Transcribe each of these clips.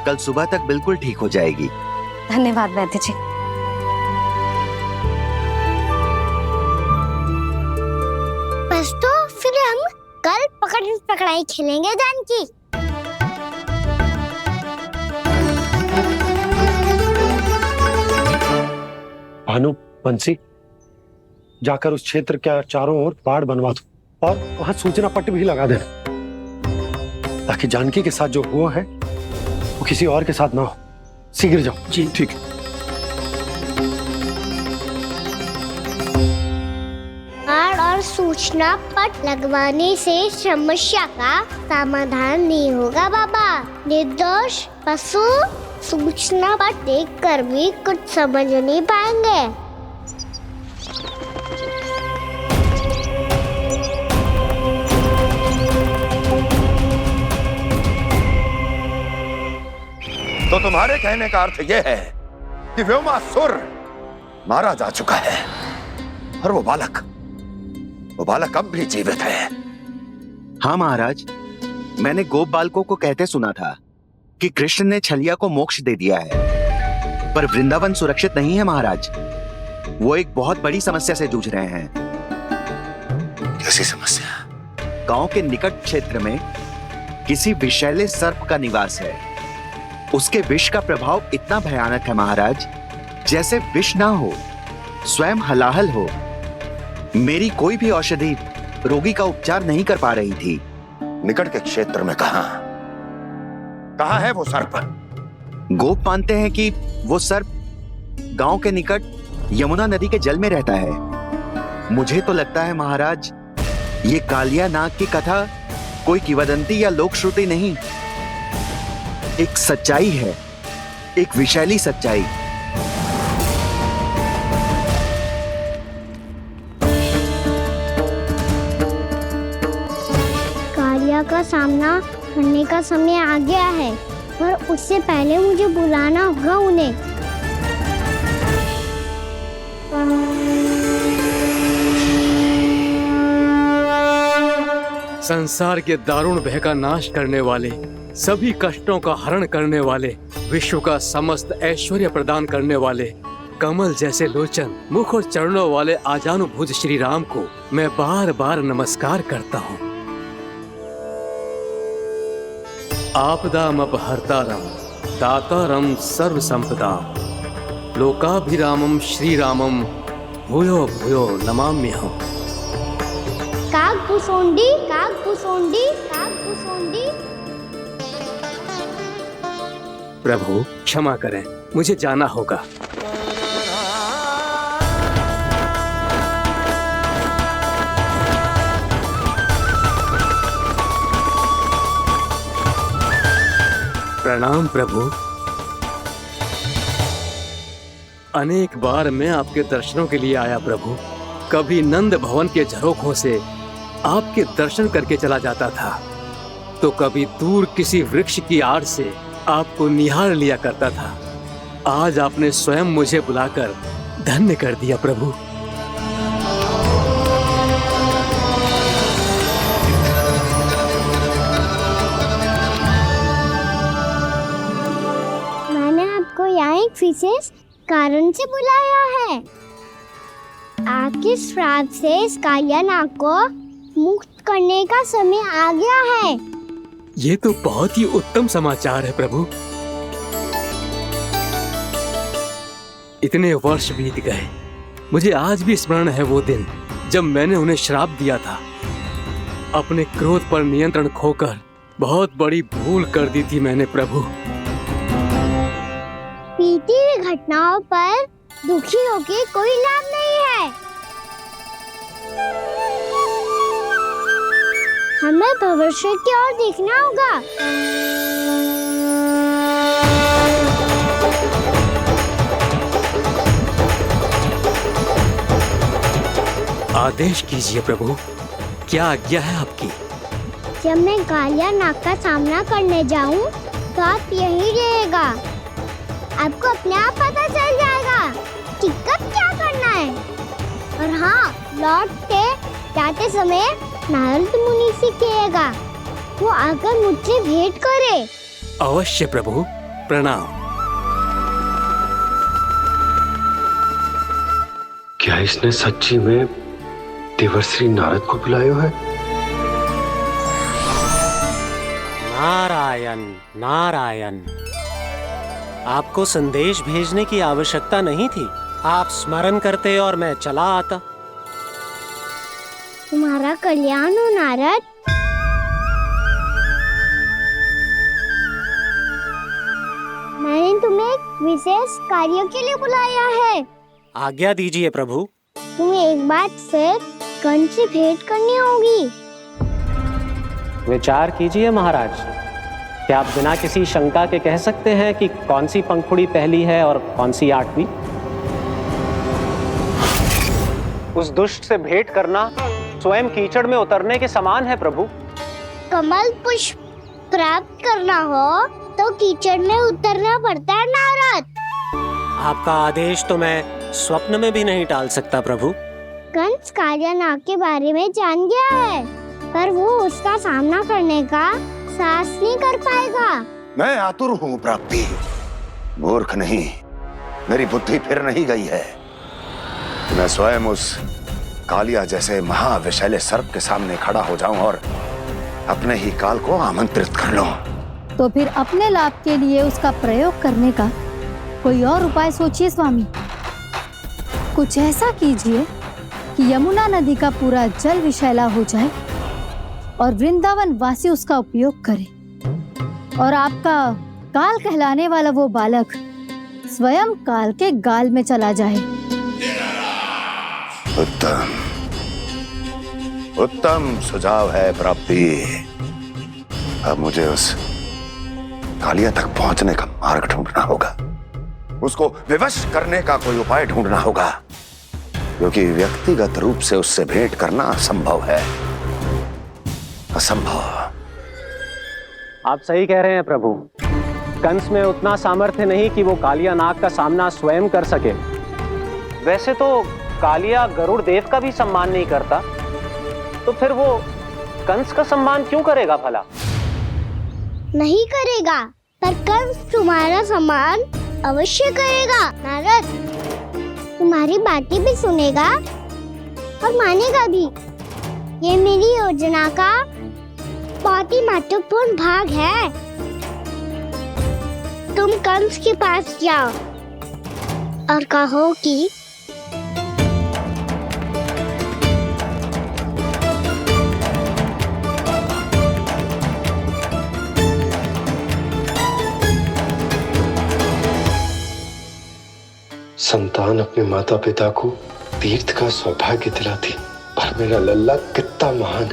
कल सुबह तक बिल्कुल ठीक हो जाएगी। धन्यवाद वैद्य जी। बस तो फिर हम कल पकड़न पकड़ाई खेलेंगे जानकी। भानु, बंसी, जाकर उस क्षेत्र के चारों ओर बाड़ बनवा दो और वहां सूचना पट्ट भी लगा देना, ताकि जानकी के साथ जो हुआ है वो किसी और के साथ ना हो। शीघ्र जाओ। जी ठीक है। बाड़ और सूचना पट लगवाने से समस्या का समाधान नहीं होगा बाबा। निर्दोष पशु सूचना पट देखकर भी कुछ समझ नहीं पाएंगे। तो तुम्हारे कहने का अर्थ यह है कि व्योमासुर मारा जा चुका है और वो बालक अब भी जीवित है। हाँ महाराज, मैंने गोप बालकों को कहते सुना था कि कृष्ण ने छलिया को मोक्ष दे दिया है, पर वृंदावन सुरक्षित नहीं है महाराज। वो एक बहुत बड़ी समस्या से जूझ रहे हैं। कैसी समस्या? गांव के निकट क्षेत्र में किसी विषैले सर्प का निवास है। उसके विष का प्रभाव इतना भयानक है महाराज, जैसे विष ना हो, स्वयं हलाहल हो। मेरी कोई भी औषधि रोगी का उपचार नहीं कर पा रही थी। निकट के क्षेत्र में कहाँ है वो सर्प? गोप मानते हैं कि वो सर्प गांव के निकट यमुना नदी के जल में रहता है। मुझे तो लगता है महाराज, ये कालिया नाग की कथा कोई किंवदंती या लोक श्रुति नहीं, एक सच्चाई है, एक विशैली सच्चाई। कालिया का सामना करने का समय आ गया है, पर उससे पहले मुझे बुलाना होगा उन्हें। संसार के दारुण भय का नाश करने वाले, सभी कष्टों का हरण करने वाले, विश्व का समस्त ऐश्वर्य प्रदान करने वाले, कमल जैसे लोचन, मुख और चरणों वाले आजानुभुज श्री राम को मैं बार बार नमस्कार करता हूँ। आपदामपहर्तारं दातारं सर्व संपदाम लोकाभिरामं श्री रामं भूयो भूयो नमाम्यहम्। कागभूसोंडी कागभूसोंडी कागभूसोंडी। प्रभु क्षमा करें, मुझे जाना होगा। प्रणाम प्रभु। अनेक बार मैं आपके दर्शनों के लिए आया प्रभु। कभी नंद भवन के झरोखों से आपके दर्शन करके चला जाता था, तो कभी दूर किसी वृक्ष की आड़ से आपको निहार लिया करता था। आज आपने स्वयं मुझे बुलाकर धन्य कर दिया प्रभु। मैंने आपको यहाँ एक विशेष कारण से बुलाया है। आपके श्राप से इस कालिया नाग को मुक्त करने का समय आ गया है। ये तो बहुत ही उत्तम समाचार है प्रभु। इतने वर्ष बीत गए, मुझे आज भी स्मरण है वो दिन जब मैंने उन्हें श्राप दिया था। अपने क्रोध पर नियंत्रण खोकर बहुत बड़ी भूल कर दी थी मैंने प्रभु। बीती हुई घटनाओं पर दुखी होके कोई लाभ नहीं है। हमें भविष्य की ओर देखना होगा। आदेश कीजिए प्रभु, क्या आज्ञा है आपकी? जब मैं कालिया नाग का सामना करने जाऊं, तो आप यहीं रहेगा। आपको अपने आप पता चल जाएगा कि कब क्या करना है। और हाँ, लौटते जाते समय नारद मुनि से कहेगा, वो आकर मुझसे भेंट करे। अवश्य प्रभु, प्रणाम। क्या इसने सच्ची में देवर्षि नारद को बुलाया है? नारायण नारायण, आपको संदेश भेजने की आवश्यकता नहीं थी। आप स्मरण करते और मैं चला आता। तुम्हारा कल्याण हो नारद। मैंने तुम्हें एक विशेष कार्य के लिए बुलाया है। आज्ञा दीजिए प्रभु। तुम्हें एक बार फिर कंस से भेंट करनी होगी। विचार कीजिए महाराज, क्या आप बिना किसी शंका के कह सकते हैं कि कौन सी पंखुड़ी पहली है और कौन सी 8वीं? उस दुष्ट से भेंट करना स्वयं कीचड़ में उतरने के समान है प्रभु। कमल पुष्प प्राप्त करना हो तो कीचड़ में उतरना पड़ता है नारद। आपका आदेश तो मैं स्वप्न में भी नहीं टाल सकता प्रभु। कंस कालियानाग के बारे में जान गया है, पर वो उसका सामना करने का साहस नहीं कर पाएगा। मैं आतुर हूँ प्राप्ति, मूर्ख नहीं। मेरी बुद्धि फिर नहीं गई है। मैं स्वयं उस कालिया जैसे महाविषैले सर्प के सामने खड़ा हो जाऊं और अपने ही काल को आमंत्रित कर लूं। तो फिर अपने लाभ के लिए उसका प्रयोग करने का कोई और उपाय सोचिए स्वामी। कुछ ऐसा कीजिए कि यमुना नदी का पूरा जल विषैला हो जाए और वृंदावन वासी उसका उपयोग करे और आपका काल कहलाने वाला वो बालक स्वयं काल के गाल में चला जाए। उत्तम उत्तम सुझाव है प्राप्ति। अब मुझे उस कालिया तक पहुंचने का मार्ग ढूंढना होगा। उसको विवश करने का कोई उपाय ढूंढना होगा, क्योंकि व्यक्तिगत रूप से उससे भेंट करना असंभव है। असंभव। आप सही कह रहे हैं प्रभु। कंस में उतना सामर्थ्य नहीं कि वो कालिया नाग का सामना स्वयं कर सके। वैसे तो कालिया गरुड़ देव का भी सम्मान नहीं करता, तो फिर वो कंस का सम्मान क्यों करेगा भला? नहीं करेगा, पर कंस तुम्हारा सम्मान अवश्य करेगा नारद। तुम्हारी बातें भी सुनेगा और मानेगा भी। ये मेरी योजना का बहुत ही महत्वपूर्ण भाग है। तुम कंस के पास जाओ और कहो कि संतान अपने माता पिता को तीर्थ का सौभाग्य दिलाती, और मेरा लल्ला कितना महान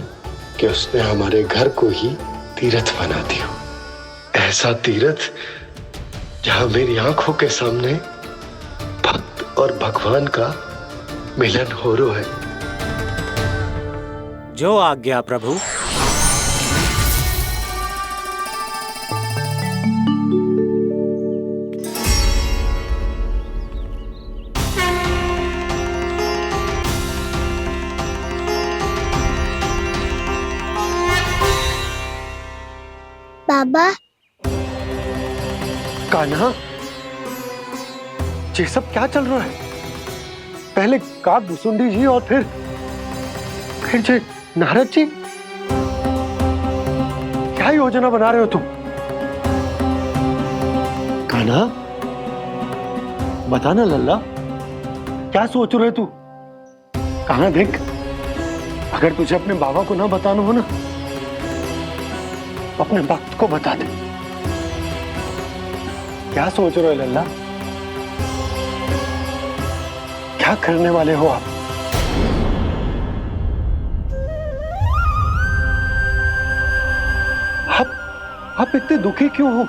कि उसने हमारे घर को ही तीर्थ बना दिया। ऐसा तीर्थ जहां मेरी आंखों के सामने भक्त और भगवान का मिलन हो रहा है। जो आज्ञा प्रभु। बाबा, कान्हा, ये सब क्या चल रहा है? पहले काक भुसुंडी जी और फिर जी नारद जी। क्या योजना बना रहे हो तुम? कान्हा, बताना लल्ला, क्या सोच रहे तू? कान्हा देख, अगर तुझे अपने बाबा को ना बताना हो ना, अपने भक्त को बता दे। क्या सोच रहे हो लल्ला? क्या करने वाले हो आप? आप इतने दुखी क्यों हो?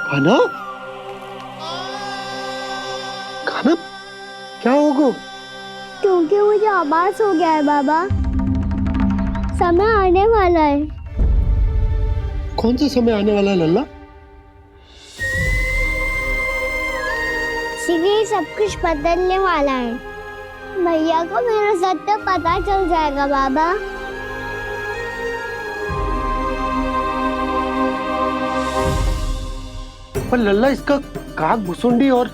कान्हा, कान्हा, क्या होगा? क्योंकि मुझे आभास हो गया है बाबा, समय आने वाला है। कौन सा समय आने वाला है लल्ला? शीघ्र ही सब कुछ बदलने वाला है। भैया को मेरा सत्य पता चल जाएगा बाबा। पर लल्ला, इसका काक भुसुंडी और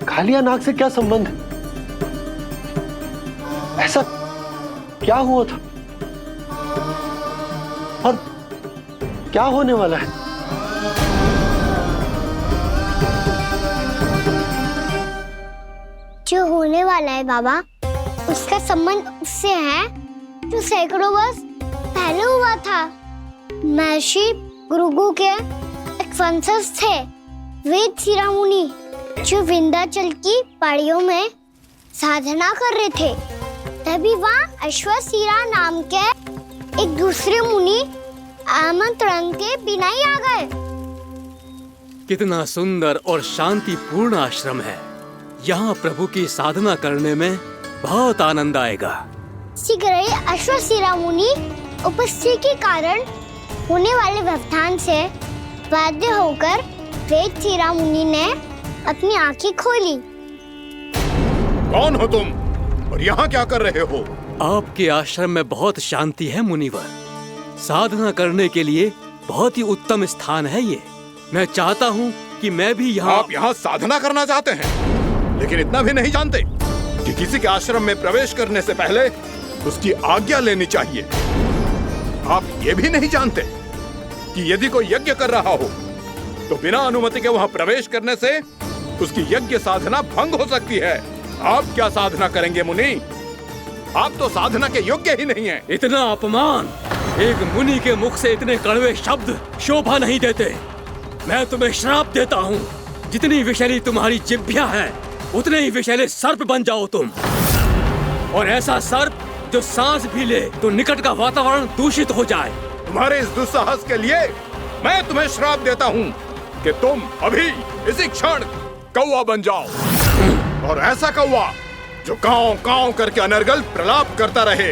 कालिया नाग से क्या संबंध है? ऐसा क्या हुआ था और क्या होने वाला है? जो होने वाला है बाबा, उसका संबंध उससे है जो सैकड़ों वर्ष पहले हुआ था। महर्षि भृगु के एक वंशज थे वेद शिरोमणि, जो विंध्याचल की पहाड़ियों में साधना कर रहे थे। तभी वहाँ अश्वशिरा नाम के एक दूसरे मुनि आमंत्रण के बिना ही आ गए। कितना सुंदर और शांतिपूर्ण आश्रम है। यहाँ प्रभु की साधना करने में बहुत आनंद आएगा। शीघ्र ही अश्वशिरा मुनि उपस्थिति के कारण होने वाले व्यवधान से बाध्य होकर वेद शिरोमणि ने अपनी आंखें खोली। कौन हो तुम और यहाँ क्या कर रहे हो? आपके आश्रम में बहुत शांति है मुनिवर। साधना करने के लिए बहुत ही उत्तम स्थान है ये। मैं चाहता हूँ कि मैं भी यहाँ। आप यहाँ साधना करना चाहते हैं, लेकिन इतना भी नहीं जानते कि किसी के आश्रम में प्रवेश करने से पहले उसकी आज्ञा लेनी चाहिए। आप ये भी नहीं जानते कि यदि कोई यज्ञ कर रहा हो तो बिना अनुमति के वहाँ प्रवेश करने से उसकी यज्ञ साधना भंग हो सकती है। आप क्या साधना करेंगे मुनि? आप तो साधना के योग्य ही नहीं हैं। इतना अपमान! एक मुनि के मुख से इतने कड़वे शब्द शोभा नहीं देते। मैं तुम्हें श्राप देता हूँ, जितनी विषैली तुम्हारी जिह्वा है उतने ही विषैले सर्प बन जाओ तुम। और ऐसा सर्प जो सांस भी ले तो निकट का वातावरण दूषित हो जाए। तुम्हारे इस दुस्साहस के लिए मैं तुम्हें श्राप देता हूँ कि तुम अभी इसी क्षण कौवा बन जाओ, और ऐसा कौवा जो कांव कांव करके अनर्गल प्रलाप करता रहे।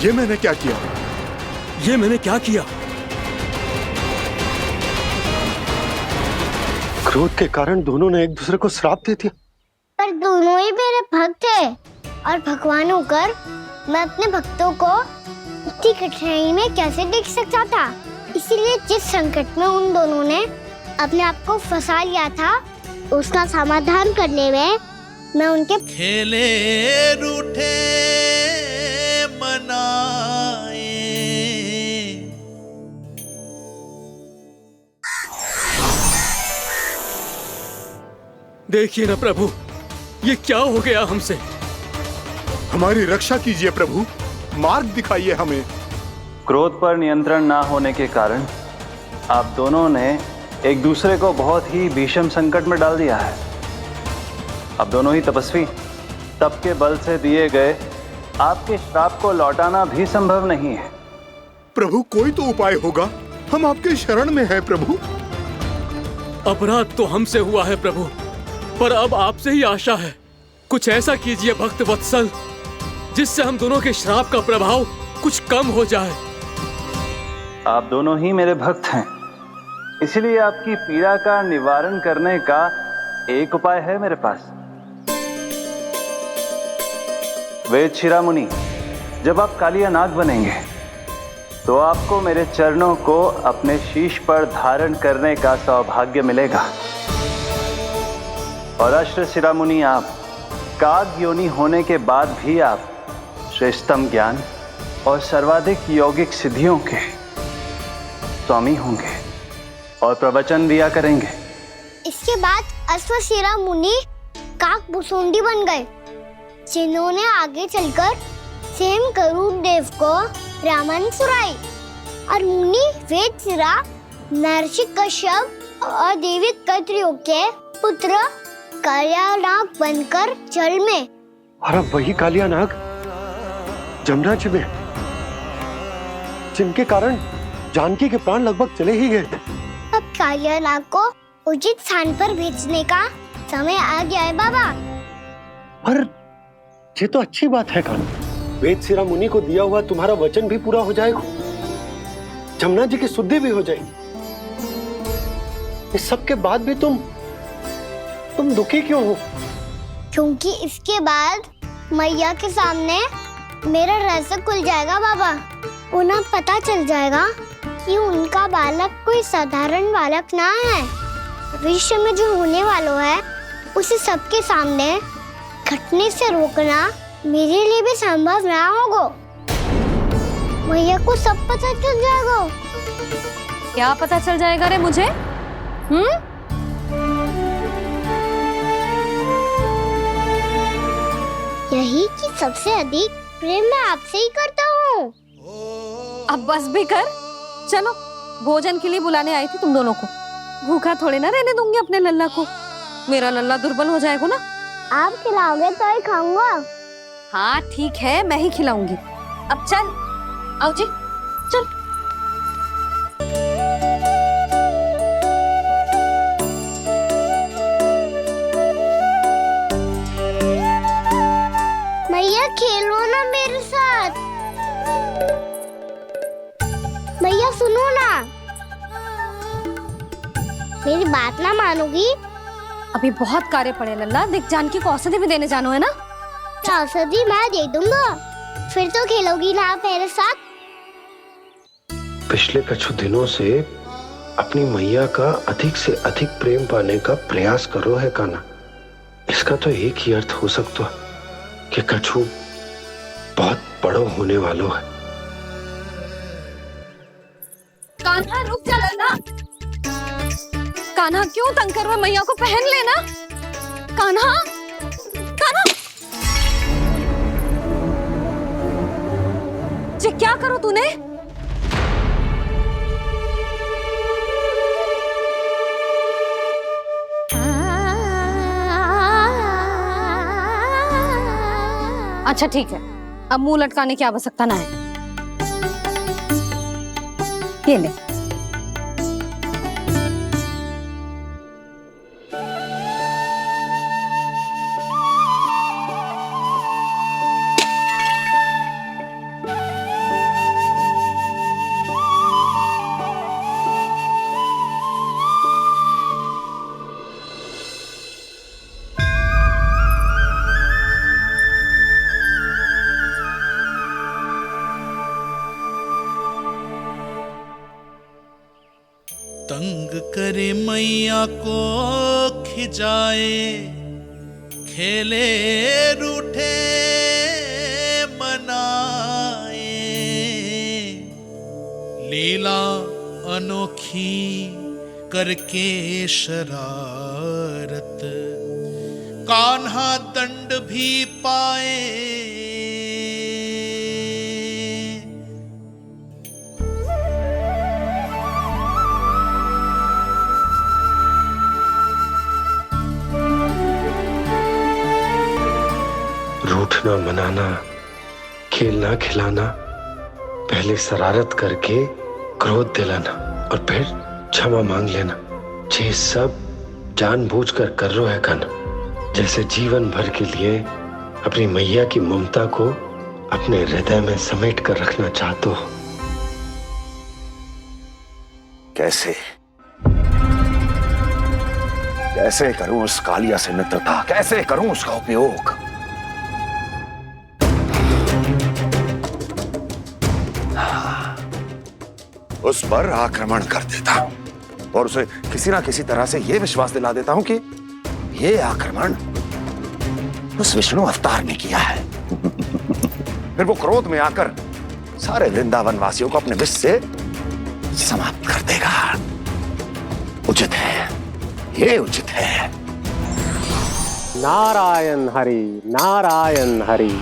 ये मैंने क्या किया? ये मैंने क्या किया? क्रोध के कारण दोनों ने एक दूसरे को श्राप दे दिया। पर दोनों ही मेरे भक्त थे, और भगवान होकर मैं अपने भक्तों को इतनी कठिनाई में कैसे देख सकता था। इसीलिए जिस संकट में उन दोनों ने अपने आप को फंसा लिया था, उसका समाधान करने में मैं उनके खेले रूठे मनाए। देखिए ना प्रभु, ये क्या हो गया हमसे? हमारी रक्षा कीजिए प्रभु, मार्ग दिखाइए हमें। क्रोध पर नियंत्रण ना होने के कारण आप दोनों ने एक दूसरे को बहुत ही भीषण संकट में डाल दिया है। अब दोनों ही तपस्वी, तप के बल से दिए गए आपके श्राप को लौटाना भी संभव नहीं है। प्रभु कोई तो उपाय होगा, हम आपके शरण में हैं प्रभु। अपराध तो हमसे हुआ है प्रभु, पर अब आपसे ही आशा है। कुछ ऐसा कीजिए भक्त वत्सल, जिससे हम दोनों के श्राप का प्रभाव कुछ कम हो जाए। आप दोनों ही मेरे भक्त हैं, इसलिए आपकी पीड़ा का निवारण करने का एक उपाय है मेरे पास। वेद शिरोमणि, जब आप कालिया नाग बनेंगे तो आपको मेरे चरणों को अपने शीश पर धारण करने का सौभाग्य मिलेगा। और अश्व शिरोमणि, आप काग योनि होने के बाद भी आप श्रेष्ठतम ज्ञान और सर्वाधिक यौगिक सिद्धियों के स्वामी होंगे और प्रवचन दिया करेंगे। इसके बाद अश्वशिरा मुनि काक भुसुंडी बन गए, जिन्होंने आगे चलकर स्वयं गरुड़ देव को रामायण सुनाई। और मुनि वेदशिरा महर्षि कश्यप और देवी कत्रियों के पुत्र कालिया नाग बनकर जल में। और अब वही कालिया नाग जमराज में, जिनके कारण जानकी के प्राण लगभग चले ही गए थे। अब कालिया नाग को उचित स्थान पर भेजने का समय आ गया है बाबा। पर ये तो अच्छी बात है कान्हा, वेदशिरा मुनि को दिया हुआ तुम्हारा वचन भी पूरा हो जाएगा, जमुना जी की शुद्धि भी हो जाएगी। इस सब के बाद भी तुम दुखी क्यों हो? क्योंकि इसके बाद मैया के सामने मेरा रहस्य खुल जाएगा बाबा। उन्हें पता चल जाएगा कि उनका बालक कोई साधारण बालक ना है। भविष्य में जो होने वाला है उसे सबके सामने घटने से रोकना मेरे लिए भी संभव ना होगा। मैया को सब पता चल जाएगा। क्या पता चल जाएगा रे मुझे? यही कि सबसे अधिक प्रेम मैं आपसे ही करता हूँ। अब बस भी कर। चलो, भोजन के लिए बुलाने आई थी तुम दोनों को। भूखा थोड़े ना रहने दूंगी अपने लल्ला को। मेरा लल्ला दुर्बल हो जाएगा ना। आप खिलाओगे तो ही खाऊंगा। हाँ ठीक है, मैं ही खिलाऊंगी। अब चल, आओ जी, चल। मैया खेलो ना मेरे साथ। मैया सुनो ना, मेरी बात ना मानोगी? अभी बहुत कार्य पड़े लल्ला। देख, जानकी को औषधि भी देने जानो है ना। औषधि मैं दे दूंगा, फिर तो खेलोगी ना आप मेरे साथ। पिछले कुछ दिनों से अपनी मैया का अधिक से अधिक प्रेम पाने का प्रयास करो है कान्हा। इसका तो एक ही अर्थ हो सकता है कि कछु बहुत बड़ो होने वालों है। कान्हा रुक जा लल्ला। कान्हा क्यों तंग कर रहा है? मैया को पहन लेना। कान्हा, कान्हा, ये क्या करो तूने? अच्छा ठीक है, अब मुंह लटकाने की आवश्यकता ना है। ये ले। तंग करे मैया को खिजाए, खेले रूठे मनाए, लीला अनोखी करके शरारत, कान्हा दंड भी पाए। रूठना मनाना, खेलना खिलाना, पहले शरारत करके क्रोध दिलाना और फिर क्षमा मांग लेना, ये सब जानबूझकर कर रहे है कान्हा। जैसे जीवन भर के लिए अपनी मैया की ममता को अपने हृदय में समेट कर रखना चाहते हो। कैसे कैसे करूं उस कालिया से मित्रता, कैसे करूं उसका उपयोग? उस पर आक्रमण कर देता हूं और उसे किसी ना किसी तरह से यह विश्वास दिला देता हूं कि यह आक्रमण उस विष्णु अवतार ने किया है। फिर वो क्रोध में आकर सारे वृंदावन वासियों को अपने विष से समाप्त कर देगा। उचित है, ये उचित है। नारायण हरि, नारायण हरि।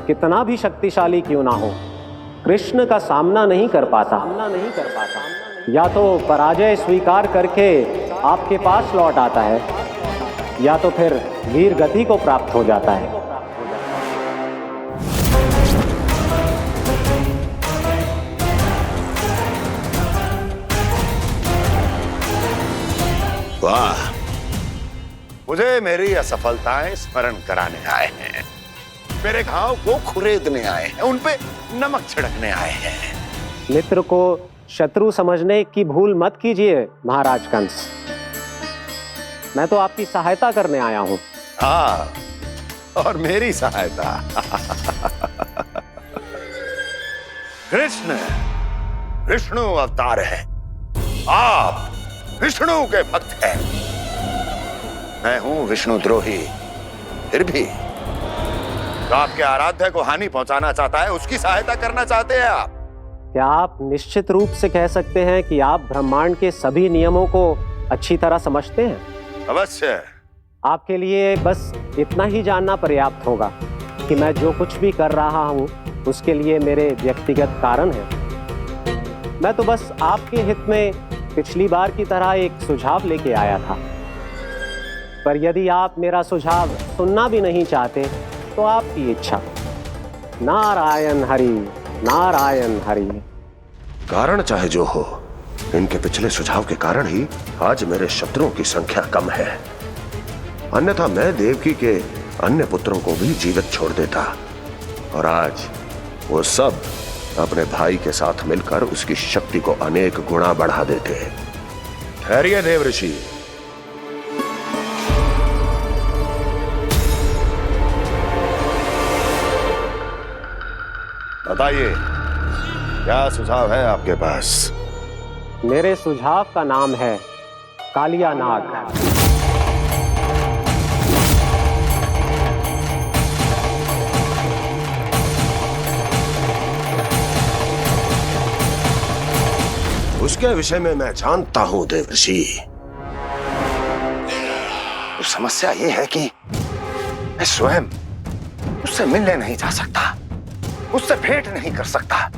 कितना भी शक्तिशाली क्यों ना हो, कृष्ण का सामना नहीं कर पाता। या तो पराजय स्वीकार करके आपके पास लौट आता है, या तो फिर वीर गति को प्राप्त हो जाता है। वाह, मुझे मेरी असफलताएं स्मरण कराने आए हैं, मेरे घाव को खुरेदने आए हैं, उन पे नमक छिड़कने आए हैं। मित्र को शत्रु समझने की भूल मत कीजिए महाराज कंस। मैं तो आपकी सहायता करने आया हूं। हाँ, और मेरी सहायता। कृष्ण विष्णु अवतार है, आप विष्णु के भक्त हैं। मैं हूं विष्णु द्रोही, फिर भी जो आपके आराध्य को हानि पहुंचाना चाहता है उसकी सहायता करना चाहते हैं आप। क्या आप निश्चित रूप से कह सकते हैं कि आप ब्रह्मांड के सभी नियमों को अच्छी तरह समझते हैं? अवश्य। आपके लिए बस इतना ही जानना पर्याप्त होगा कि मैं जो कुछ भी कर रहा हूं उसके लिए मेरे व्यक्तिगत कारण हैं। मैं तो बस आपके हित में पिछली बार की तरह एक सुझाव लेके आया था, पर यदि आप मेरा सुझाव सुनना भी नहीं चाहते तो आपकी इच्छा। नारायण हरि, नारायण हरि। कारण चाहे जो हो, इनके पिछले सुझाव के कारण ही आज मेरे शत्रुओं की संख्या कम है। अन्यथा मैं देवकी के अन्य पुत्रों को भी जीवित छोड़ देता, और आज वो सब अपने भाई के साथ मिलकर उसकी शक्ति को अनेक गुना बढ़ा देते। ठहरिए देव ऋषि। बताइए, क्या सुझाव है आपके पास? मेरे सुझाव का नाम है कालिया नाग। उसके विषय में मैं जानता हूं देवर्षि। तो समस्या यह है कि मैं स्वयं उससे मिलने नहीं जा सकता, उससे भेंट नहीं कर सकता।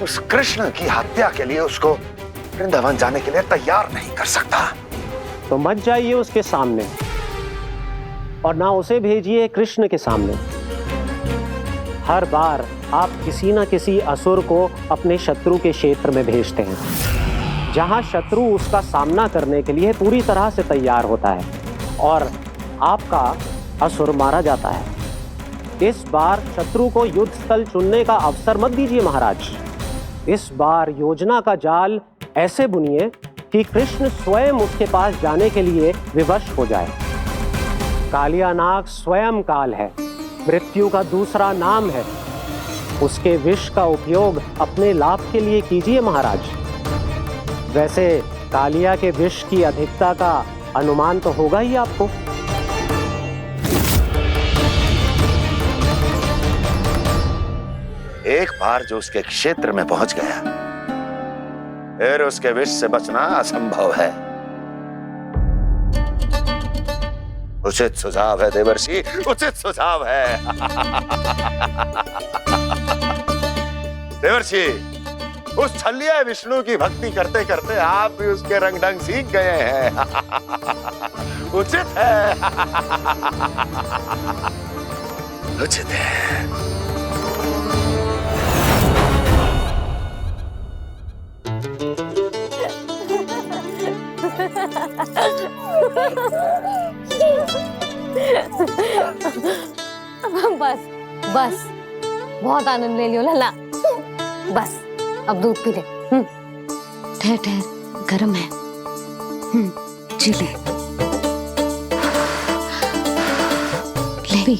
उस कृष्ण की हत्या के लिए उसको वृंदावन जाने के लिए तैयार नहीं कर सकता। तो मत जाइए उसके सामने, और ना उसे भेजिए कृष्ण के सामने। हर बार आप किसी न किसी असुर को अपने शत्रु के क्षेत्र में भेजते हैं, जहां शत्रु उसका सामना करने के लिए पूरी तरह से तैयार होता है और आपका असुर मारा जाता है। इस बार शत्रु को युद्ध स्थल चुनने का अवसर मत दीजिए महाराज। इस बार योजना का जाल ऐसे बुनिए कि कृष्ण स्वयं उसके पास जाने के लिए विवश हो जाए। कालिया नाग स्वयं काल है, मृत्यु का दूसरा नाम है। उसके विष का उपयोग अपने लाभ के लिए कीजिए महाराज। वैसे कालिया के विष की अधिकता का अनुमान तो होगा ही आपको। एक बार जो उसके क्षेत्र में पहुंच गया, फिर उसके विष से बचना असंभव है। उचित सुझाव है देवर्षि, उचित सुझाव है। देवर्षि, उस छलिया विष्णु की भक्ति करते करते आप भी उसके रंग ढंग सीख गए हैं। उचित है, उचित है। बस बस, बहुत आनंद ले लियो लल्ला। बस अब दूध पी ले। ठहर ठहर, गर्म है। जी ले ले पी।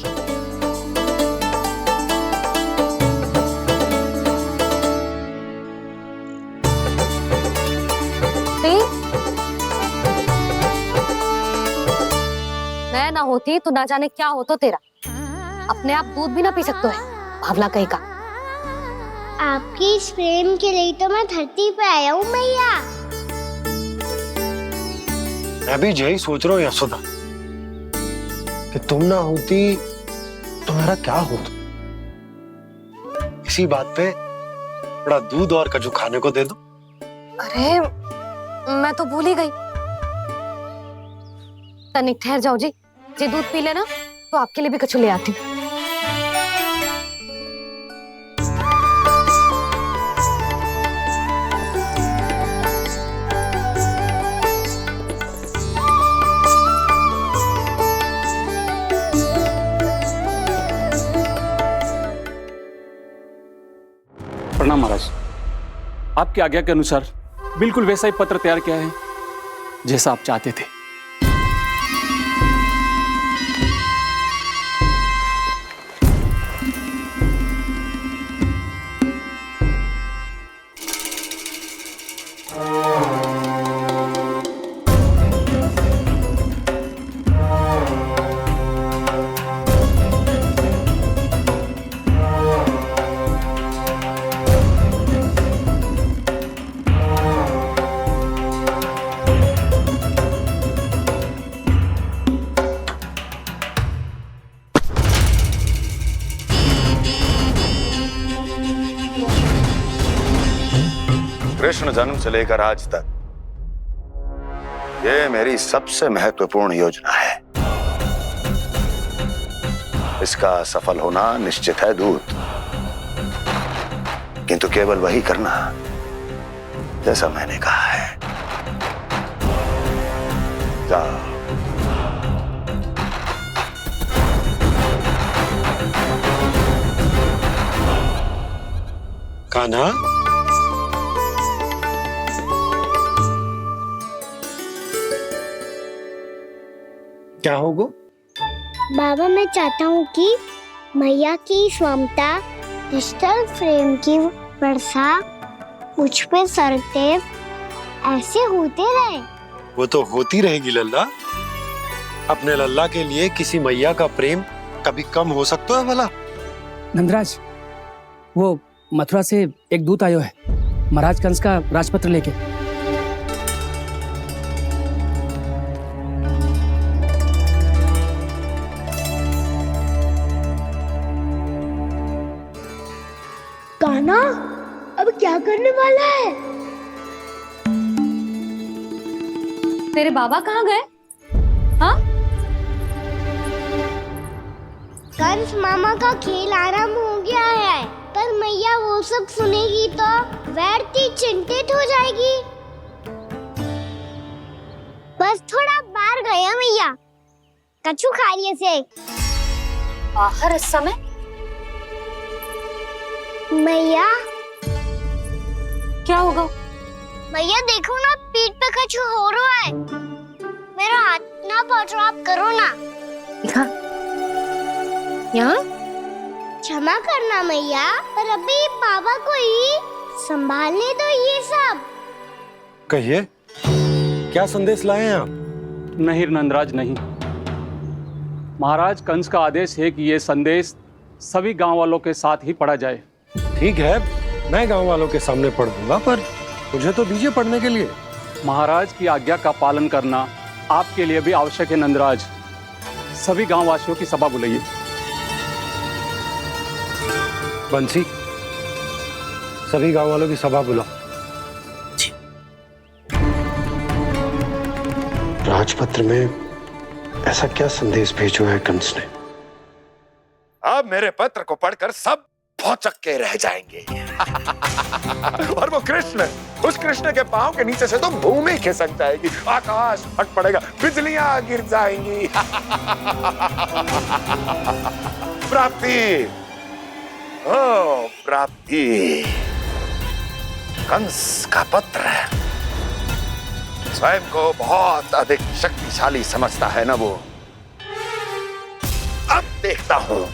मैं ना होती तो ना जाने क्या हो तो तेरा। अपने आप दूध भी ना पी सकते है, भावला कहीं का। आपकी इस प्रेम के लिए तो मैं धरती पे आया हूँ मैया। मैं भी यही सोच रहा हूँ यशोदा कि तुम ना होती तो मेरा क्या होता। इसी बात पे थोड़ा दूध और कजू खाने को दे दो। अरे मैं तो भूल ही गई। तनिक ठहर जाओ जी, दूध पी लेना तो आपके लिए भी कछु ले आती हूँ। प्रणाम महाराज। आपकी आज्ञा के अनुसार बिल्कुल वैसा ही पत्र तैयार किया है जैसा आप चाहते थे। कृष्ण जन्म से लेकर आज तक ये मेरी सबसे महत्वपूर्ण योजना है। इसका सफल होना निश्चित है दूत, किंतु केवल वही करना जैसा मैंने कहा है। जाओ। कान्हा, क्या होगा? बाबा मैं चाहता हूँ कि मैया की स्वमता क्रिस्टल फ्रेम की वर्षा मुझ पे सरतेव ऐसे होते रहे। वो तो होती रहेगी लल्ला। अपने लल्ला के लिए किसी मैया का प्रेम कभी कम हो सकता है भला? नंदराज, वो मथुरा से एक दूत आयो है महाराज कंस का राजपत्र लेके। कान्हा अब क्या करने वाला है? तेरे बाबा कहाँ गए? हाँ? कंस मामा का खेल आरंभ हो गया है, पर मैया वो सब सुनेगी तो व्यर्थ चिंतित हो जाएगी। बस थोड़ा बाहर गया मैया, कछु खा लिया से। बाहर इस समय? मैया क्या होगा? मैया देखो ना, पीठ पे कछु हो रहा है। मेरा हाथ ना पकड़ो, आप करो ना। दिखा यहाँ। क्षमा करना मैया, पर अभी बाबा को ही संभालने दो ये सब। कहिए, क्या संदेश लाए हैं आप? नहीं नंदराज, नहीं। महाराज कंस का आदेश है कि ये संदेश सभी गांव वालों के साथ ही पढ़ा जाए। ठीक है, मैं गांव वालों के सामने पढ़ दूंगा, पर मुझे तो दीजिए पढ़ने के लिए। महाराज की आज्ञा का पालन करना आपके लिए भी आवश्यक है नंदराज। सभी गांव वासियों की सभा बुलाइए। बंसी, सभी गांव वालों की सभा बुलाओ। राजपत्र में ऐसा क्या संदेश भेजा है कंस ने? अब मेरे पत्र को पढ़कर सब भौचक के रह जाएंगे। और वो कृष्ण, उस कृष्ण के पांव के नीचे से तो भूमि खिसक जाएगी, आकाश फट पड़ेगा, बिजलियां गिर जाएंगी। प्राप्ति, ओ प्राप्ति, कंस का पत्र स्वयं को बहुत अधिक शक्तिशाली समझता है ना वो। अब देखता हूं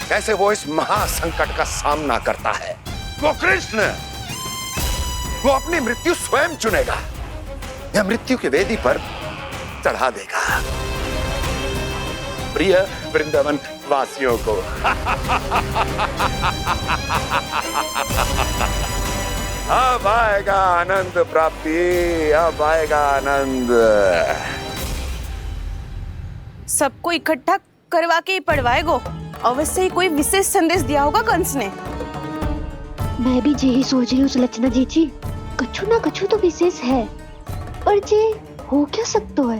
कैसे वो इस महासंकट का सामना करता है। वो कृष्ण, वो अपनी मृत्यु स्वयं चुनेगा या मृत्यु की वेदी पर चढ़ा देगा प्रिय वृंदावन वासियों को। अब आएगा आनंद प्राप्ति, अब आएगा आनंद। सबको इकट्ठा करवा के ही पढ़वाएगो। अवश्य ही कोई विशेष संदेश दिया होगा कंस ने। मैं भी यही सोच रही हूँ सुलक्षणा जीजी, कछु ना कछु तो विशेष है, पर जे हो क्या सकता है?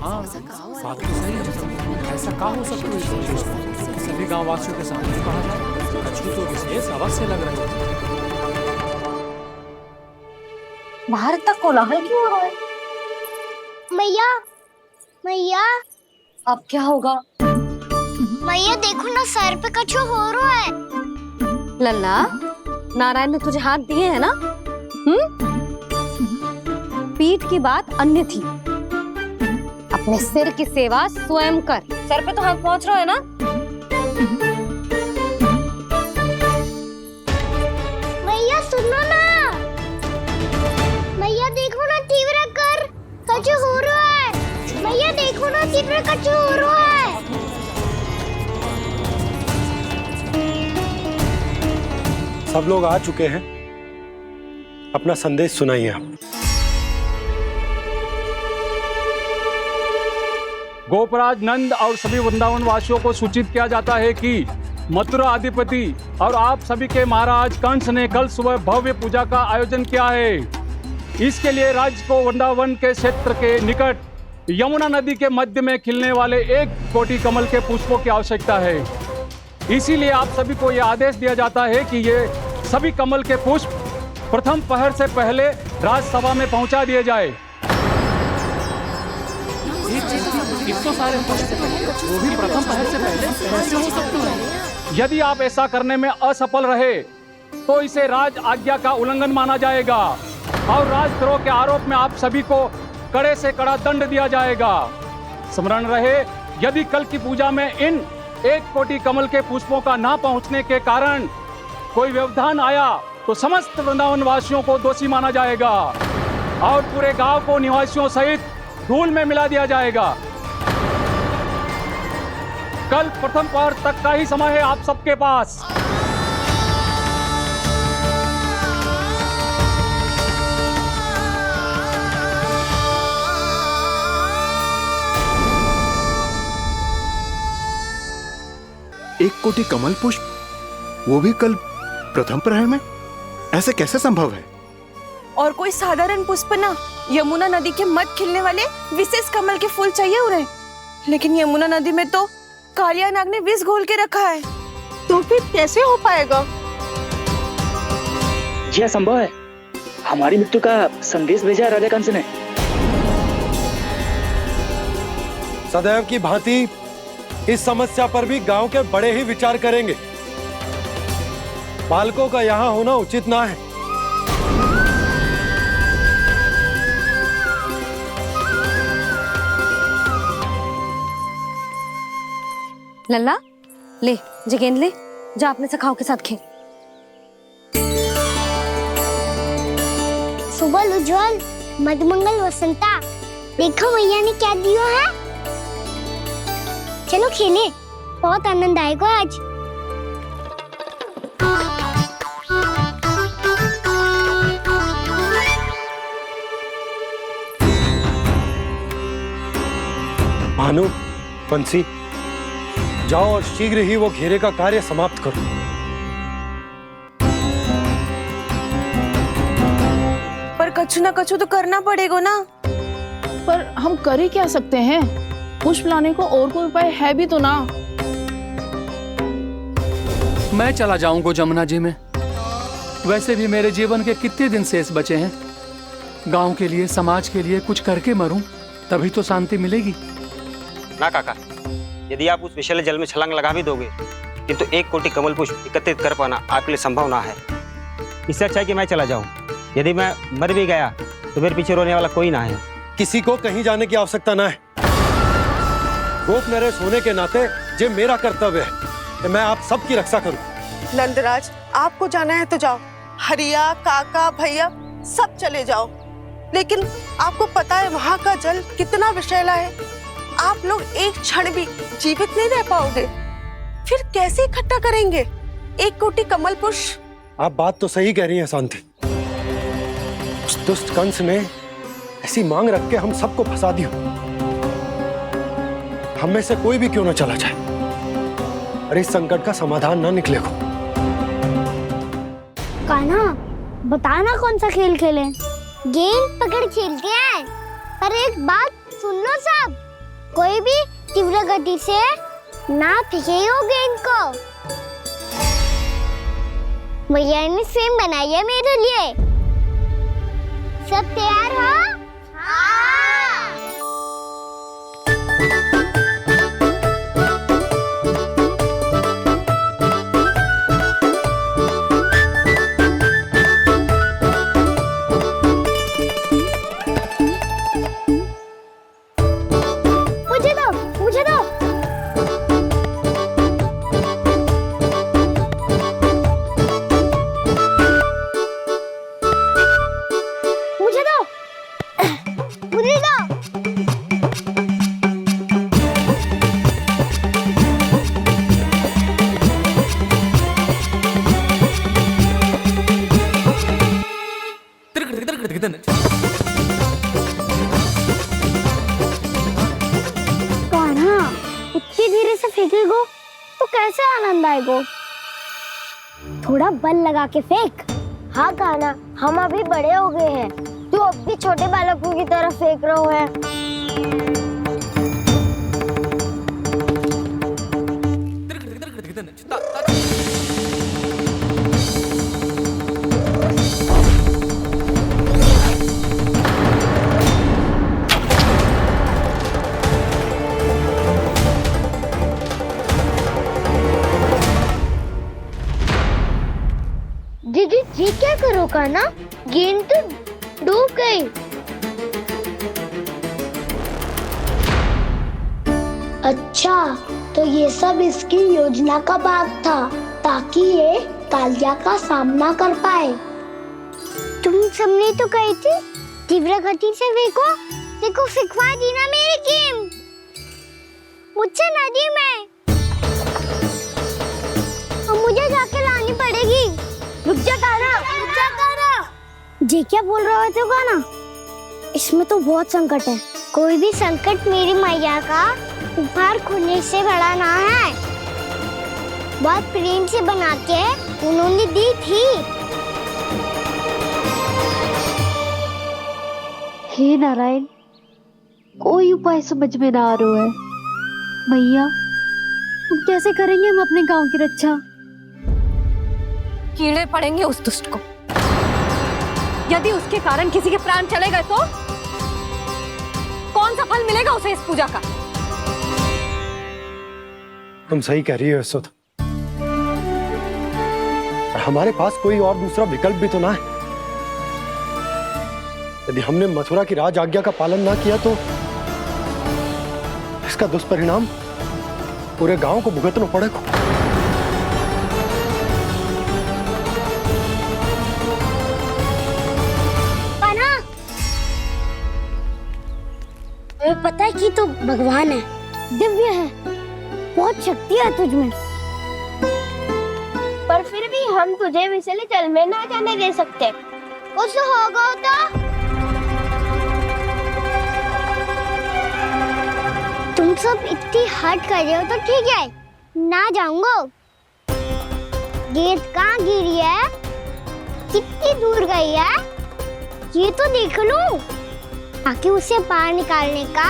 हाँ, बात तो सही है। ऐसा क्या हो सकता है? सभी गांव वासियों के सामने कहा जाए, कछु तो विशेष अवश्य लग रहा है। बाहर तक कोलाहल क्यों हो रहा है? मैया, मैया, अब क्या होगा? मैया देखो ना, सर पे कछु हो रहा है। लल्ला, नारायण ने तुझे हाथ दिए हैं ना? पीठ की बात अन्य थी, अपने सिर की सेवा स्वयं कर। सर पे तो हाथ पहुंच रहा है ना? मैया सुनो ना, मैया देखो ना, तीव्र कर कछु हो रहा है। मैया देखो ना, तीव्र कछु हो रहा है। सब लोग आ चुके हैं, अपना संदेश सुनाइए आप। गोपराज नंद और सभी वृंदावन वासियों को सूचित किया जाता है कि मथुरा अधिपति और आप सभी के महाराज कंस ने कल सुबह भव्य पूजा का आयोजन किया है। इसके लिए राज्य को वृंदावन के क्षेत्र के निकट यमुना नदी के मध्य में खिलने वाले 1 कोटि कमल के पुष्पों की आवश्यकता है। इसीलिए आप सभी को यह आदेश दिया जाता है कि ये सभी कमल के पुष्प प्रथम पहर से पहले राजसभा में पहुंचा दिए जाए। वो भी प्रथम पहर से पहले कैसे हो सकता है? यदि आप ऐसा करने में असफल रहे तो इसे राज आज्ञा का उल्लंघन माना जाएगा और राजद्रोह के आरोप में आप सभी को कड़े से कड़ा दंड दिया जाएगा। स्मरण रहे, यदि कल की पूजा में इन 1 कोटि कमल के पुष्पों का ना पहुंचने के कारण कोई व्यवधान आया तो समस्त वृंदावन वासियों को दोषी माना जाएगा और पूरे गांव को निवासियों सहित धूल में मिला दिया जाएगा। कल प्रथम पहर तक का ही समय है आप सबके पास। एक कोटि कमल पुष्प, वो भी कल प्रथम प्रहर में? ऐसे कैसे संभव है? और कोई साधारण पुष्प ना, यमुना नदी के मध्य खिलने वाले विशेष कमल के फूल चाहिए उन्हें। लेकिन यमुना नदी में तो कालिया नाग ने विष घोल के रखा है, तो फिर कैसे हो पाएगा? यह संभव है। हमारी मृत्यु का संदेश भेजा राजा कंस ने। सदैव की भांति इस समस्या पर भी गांव के बड़े ही विचार करेंगे। बालकों का यहाँ होना उचित ना है। लल्ला, ले जे गेंद ले, जा अपने सखाओं के साथ खेल। सुबह उज्जवल, मधुमंगल वसंता, देखो मैया ने क्या दिया है। चलो खेलें, बहुत आनंद आएगा आज। भानु, बंसी, जाओ और शीघ्र ही वो घेरे का कार्य समाप्त करो। पर कछु ना कछु तो करना पड़ेगा ना। पर हम कर ही क्या सकते हैं? पुष्प लाने को और कोई उपाय है भी तो ना। मैं चला जाऊंगा जमुना जी में। वैसे भी मेरे जीवन के कितने दिन शेष बचे हैं। गांव के लिए, समाज के लिए कुछ करके मरूं, तभी तो शांति मिलेगी। ना काका, यदि आप उस विषैले जल में छलांग लगा भी दोगे, किंतु 1 कोटि कमल पुष्प एकत्रित कर पाना आपके लिए संभव ना है। इससे अच्छा है कि मैं चला जाऊं। यदि मैं मर भी गया तो मेरे पीछे रोने वाला कोई ना है। किसी को कहीं जाने की आवश्यकता ना है। गोप नरेश होने के नाते ये मेरा कर्तव्य है कि मैं आप सबकी रक्षा करूं। नंदराज, आपको जाना है तो जाओ। हरिया, काका, भैया सब चले जाओ। लेकिन आपको पता है वहाँ का जल कितना विषैला है। आप लोग एक क्षण भी जीवित नहीं रह पाओगे। फिर कैसे इकट्ठा करेंगे 1 कोटि कमल पुष्प? आप बात तो सही कह रही हैं शांति। उस दुष्ट कंस ने ऐसी मांग रख के हम सबको फंसा दिया। हम में से कोई भी क्यों ना चला जाए और इस संकट का समाधान ना निकले को। कान्हा, बताना कौन सा खेल खेलें? गेंद पकड़ खेलते हैं। पर एक बात सुन लो सब, कोई भी तीव्र गति से ना फेंकेगा गेंद को। मैया ने स्वयं बनाई है मेरे लिए। सब तैयार हो? हाँ। My God. थोड़ा बल लगा के फेंक। हाँ कान्हा, हम अभी बड़े हो गए हैं, तू अब भी छोटे बालकों की तरह फेंक रहा है। दीदी जी क्या करो कान्हा, गेंद तो डूब गई। अच्छा, तो ये सब इसकी योजना का भाग था ताकि ये कालिया का सामना कर पाए। तुम सबने तो कही थी तीव्र गति से फेंको, देखो सिखवा दी ना मेरी गेम। मुझसे नदी में अब मुझे जाके लानी पड़ेगी। रुक जा कान्हा, रुक जा कान्हा। जी क्या बोल रहे थे कान्हा? इसमें तो बहुत संकट है। कोई भी संकट मेरी मैया का उपहार खोने से बड़ा ना है। बहुत प्रेम से बना के उन्होंने दी थी। हे नारायण, कोई उपाय समझ में ना आ रहा है। मैया, अब कैसे करेंगे हम अपने गांव की रक्षा? कीड़े पड़ेंगे उस दुष्ट को। यदि उसके कारण किसी के प्राण चले गए तो कौन सा फल मिलेगा उसे इस पूजा का? तुम सही कह रही हो यशोदा। हमारे पास कोई और दूसरा विकल्प भी तो ना है। यदि हमने मथुरा की राज आज्ञा का पालन ना किया तो इसका दुष्परिणाम पूरे गांव को भुगतना पड़ेगा। हमें पता है कि तू भगवान है, दिव्य है, बहुत शक्ति है तुझमें, पर फिर भी हम तुझे विषैले जल में ना जाने दे सकते। कुछ होगा तो तुम सब इतनी हट कर रहे हो तो ठीक है, ना जाऊंगा। गेंद कहाँ गिरी है, कितनी दूर गई है, ये तो देख लूं, ताकि उसे बाहर निकालने का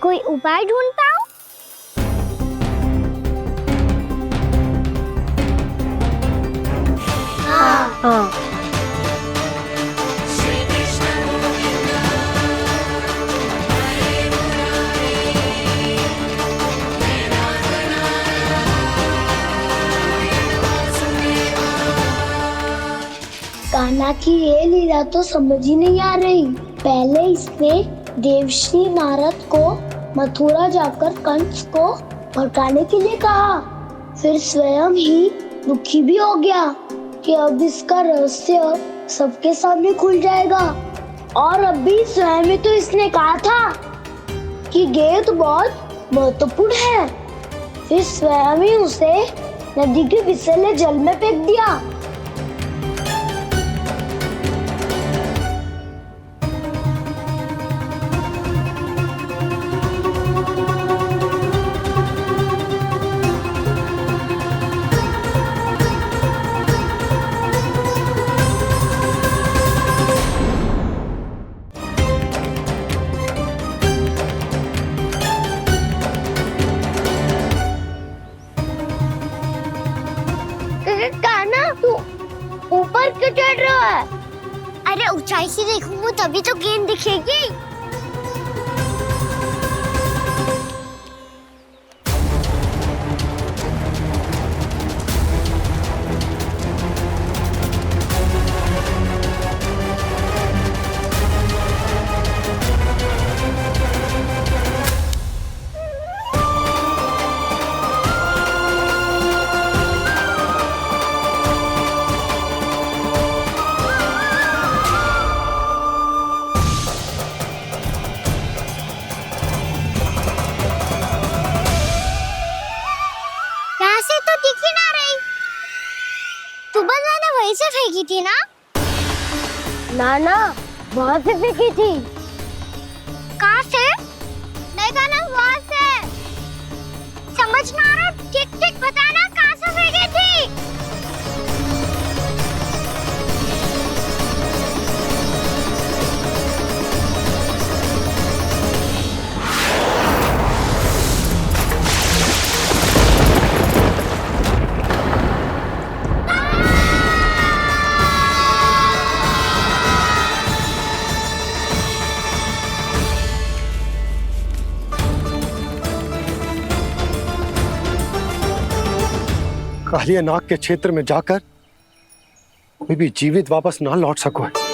कोई उपाय ढूंढ पाऊं। हाँ। कान्हा की ये लीला तो समझ ही नहीं आ रही। पहले इसने देवश्री नारद को मथुरा जाकर कंस को भड़काने के लिए कहा, फिर स्वयं ही दुखी भी हो गया कि अब इसका रहस्य सबके सामने खुल जाएगा। और अभी स्वयं ही तो इसने कहा था कि गेंद बहुत महत्वपूर्ण है, फिर स्वयं ही उसे नदी के विषैले जल में फेंक दिया। ऊपर क्यों चढ़ रहा है? अरे ऊंचाई से देखूंगा तभी तो गेंद दिखेगी। वहीं से फेंकी थी ना? ना वहाँ से फेंकी थी। कहाँ से? नहीं ना वहाँ से। समझ ना आ रहा, ठीक बताना कहाँ से फेंकी? की थी। कालिया नाग के क्षेत्र में जाकर कोई भी जीवित वापस ना लौट सको है।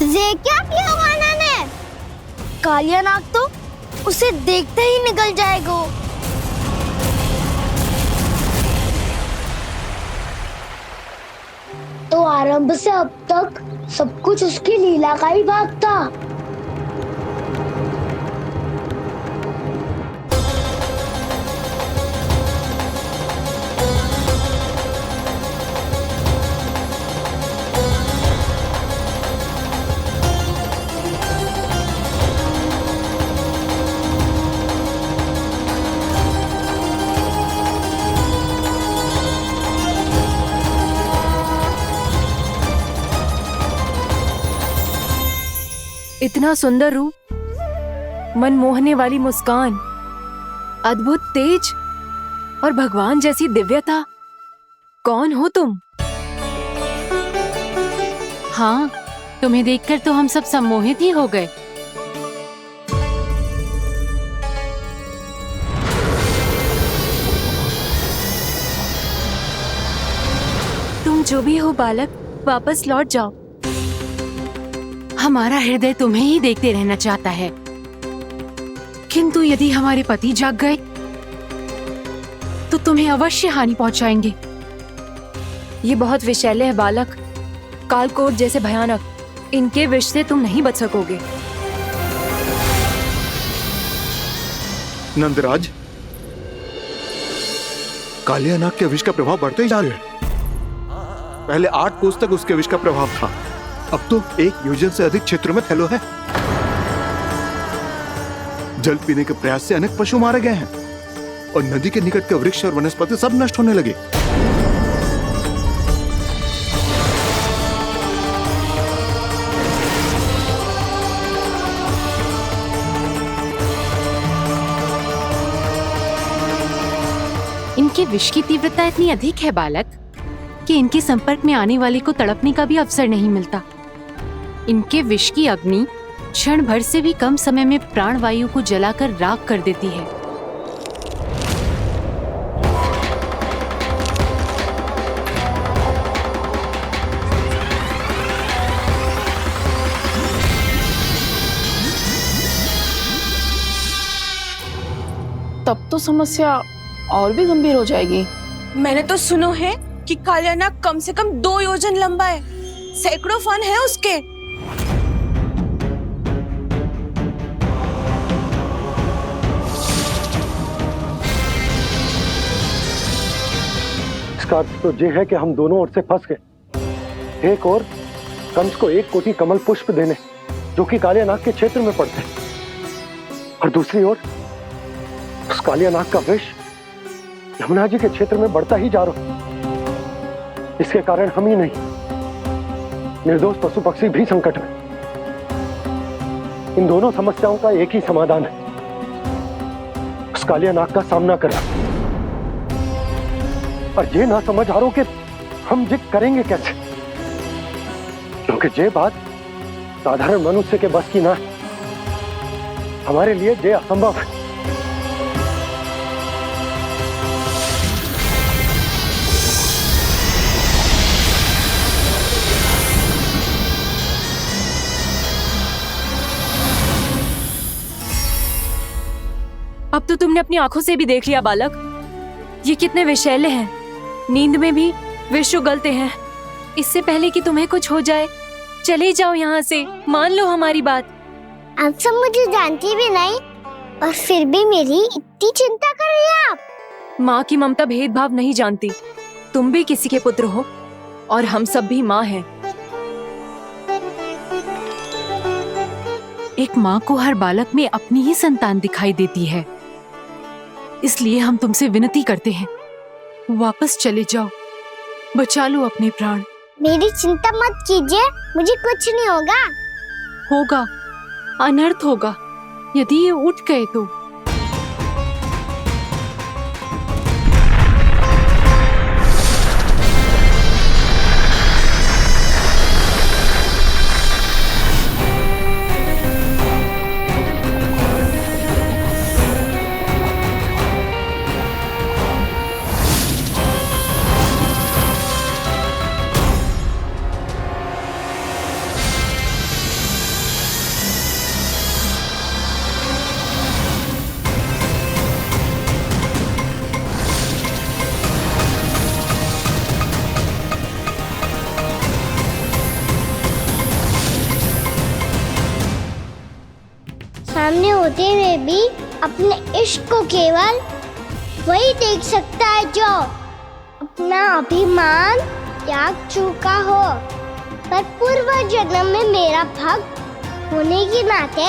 ये क्या किया वाना ने? कालिया नाग तो उसे देखते ही निकल जाएगा। तो आरंभ से अब तक सब कुछ उसकी लीला का ही भाग था। इतना सुंदर रूप, मन मोहने वाली मुस्कान, अद्भुत तेज और भगवान जैसी दिव्यता। कौन हो तुम? हाँ, तुम्हें देखकर तो हम सब सम्मोहित ही हो गए। तुम जो भी हो बालक, वापस लौट जाओ। हमारा हृदय तुम्हें ही देखते रहना चाहता है, किंतु यदि हमारे पति जाग गए तो तुम्हें अवश्य हानि पहुंचाएंगे। ये बहुत विषैले है बालक, कालकोट जैसे भयानक, इनके विष से तुम नहीं बच सकोगे। नंदराज, कालिया नाग के विष का प्रभाव बढ़ते ही जा रहा है। पहले 8 कोस तक उसके विष का प्रभाव था, अब तो 1 योजन से अधिक क्षेत्रों में फैलो है। जल पीने के प्रयास से अनेक पशु मारे गए हैं और नदी के निकट के वृक्ष और वनस्पति सब नष्ट होने लगे। इनके विष की तीव्रता इतनी अधिक है बालक कि इनके संपर्क में आने वाले को तड़पने का भी अवसर नहीं मिलता। इनके विष की अग्नि क्षण भर से भी कम समय में प्राण वायु को जलाकर राख कर देती है। तब तो समस्या और भी गंभीर हो जाएगी। मैंने तो सुनो है कि कालिया नाग कम से कम 2 योजन लंबा है, सैकड़ों फन है उसके। इसका अर्थ तो ये है कि हम दोनों ओर से फंस गए। एक और कंस को 1 कोटि कमल पुष्प देने जो कि कालिया नाग के क्षेत्र में पड़ते हैं, और दूसरी ओर उस कालिया नाग का विष यमुना जी के क्षेत्र में बढ़ता ही जा रहा है। इसके कारण हम ही नहीं, निर्दोष पशु पक्षी भी संकट में। इन दोनों समस्याओं का एक ही समाधान है, उस कालिया नाग का सामना करना। और ये ना समझ आ रहा कि हम ये करेंगे कैसे, क्योंकि ये बात साधारण मनुष्य के बस की ना है। हमारे लिए ये असंभव है। अब तो तुमने अपनी आंखों से भी देख लिया बालक, ये कितने विषैले हैं। नींद में भी विष उगलते हैं। इससे पहले कि तुम्हें कुछ हो जाए, चले जाओ यहाँ से, मान लो हमारी बात। आप सब मुझे जानती भी नहीं और फिर भी मेरी इतनी चिंता कर रही हैं आप। माँ की ममता भेदभाव नहीं जानती। तुम भी किसी के पुत्र हो और हम सब भी माँ हैं। एक माँ को हर बालक में अपनी ही संतान दिखाई देती है। इसलिए हम तुमसे विनती करते हैं, वापस चले जाओ, बचा लो अपने प्राण। मेरी चिंता मत कीजिए, मुझे कुछ नहीं होगा। होगा, अनर्थ होगा यदि ये उठ गए तो। सामने होते हुए भी अपने इश्क को केवल वही देख सकता है जो अपना अभिमान त्याग चुका हो। पर पूर्व जन्म में मेरा भक्त होने के नाते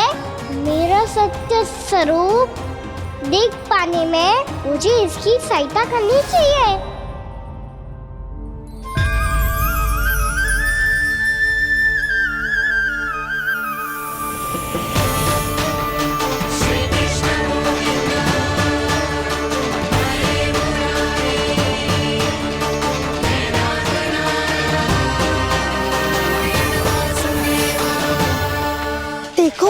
मेरा सत्य स्वरूप देख पाने में मुझे इसकी सहायता करनी चाहिए। देखो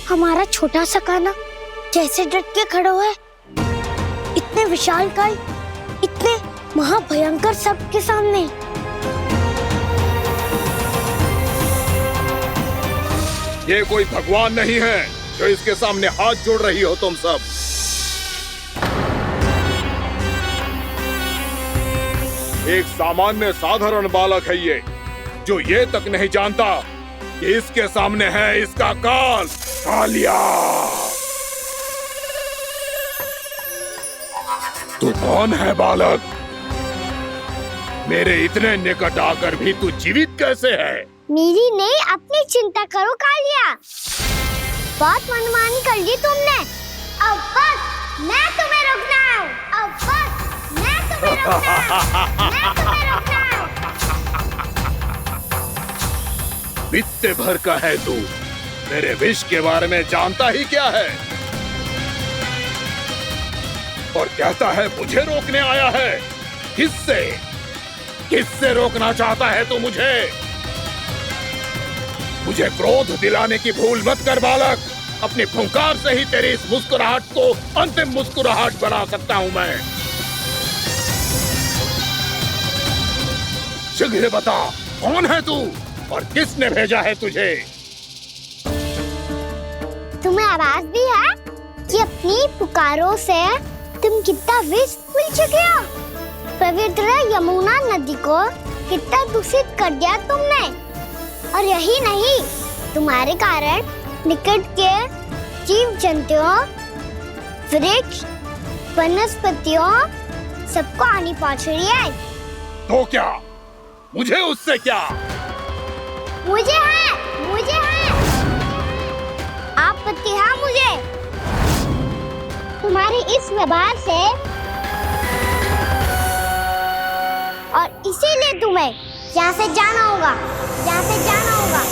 हमारा छोटा सा कान्हा कैसे डट के खड़ा हुआ है, इतने विशालकाय, इतने महाभयंकर सबके सामने। ये कोई भगवान नहीं है जो इसके सामने हाथ जोड़ रही हो तुम सब। एक सामान्य साधारण बालक है ये, जो ये तक नहीं जानता कि इसके सामने है इसका काल, कालिया। तू कौन है बालक? मेरे इतने निकट आकर भी तू जीवित कैसे है? मेरी नहीं, अपनी चिंता करो कालिया। बहुत मनमानी कर ली तुमने। अब बस मैं तुम्हें रोकना हूँ। अब बस मैं तुम्हें रोकना हूँ। मैं तुम्हें रोकना हूँ। बित्ते भर का है तू, मेरे विष के बारे में जानता ही क्या है? और कहता है मुझे रोकने आया है। किससे? किससे रोकना चाहता है तू मुझे? मुझे क्रोध दिलाने की भूल मत कर बालक। अपनी फुंकार से ही तेरी इस मुस्कुराहट को अंतिम मुस्कुराहट बना सकता हूं मैं। शीघ्र बता, कौन है तू और किसने भेजा है तुझे? तुम्हें आवाज भी है कि अपनी पुकारों से तुम कितना विष भूल चुके हो। पवित्र यमुना नदी को कितना दूषित कर दिया तुमने। और यही नहीं, तुम्हारे कारण निकट के जीव जंतुओं, वृक्ष, वनस्पतियों सबको हानि पहुंच रही है। तो क्या? मुझे उससे क्या? मुझे है, मुझे है। आपत्ति है मुझे। तुम्हारी इस व्यवहार से और इसीलिए तुम्हें यहाँ से जाना होगा, यहाँ से जाना होगा।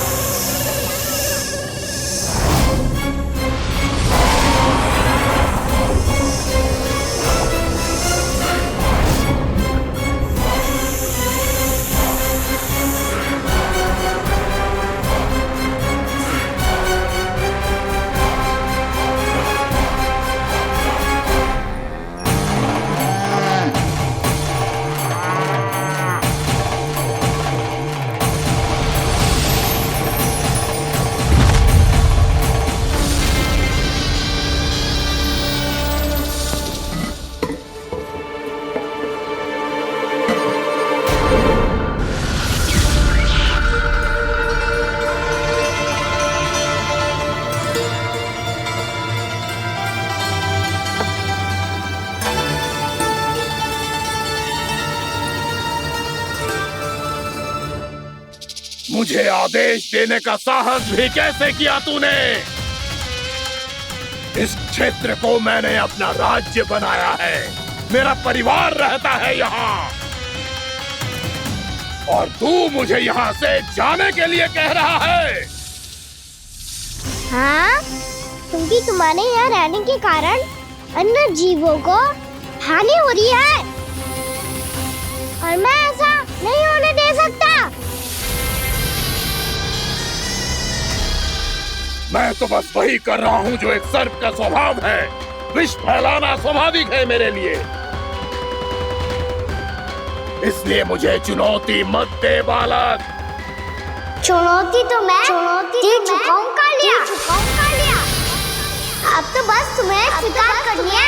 मुझे आदेश देने का साहस भी कैसे किया तूने? इस क्षेत्र को मैंने अपना राज्य बनाया है, मेरा परिवार रहता है यहाँ, और तू मुझे यहाँ से जाने के लिए कह रहा है? हाँ, क्योंकि तुम्हारे यहाँ रहने के कारण अन्य जीवों को हानि हो रही है और मैं ऐसा नहीं होने दे सकता। मैं तो बस वही कर रहा हूँ जो एक सर्प का स्वभाव है। विष फैलाना स्वाभाविक है मेरे लिए, इसलिए मुझे चुनौती मत दे बालक। चुनौती तो मैं दे चुका हूँ कालिया। अब तो बस तुम्हें स्वीकार करनी है।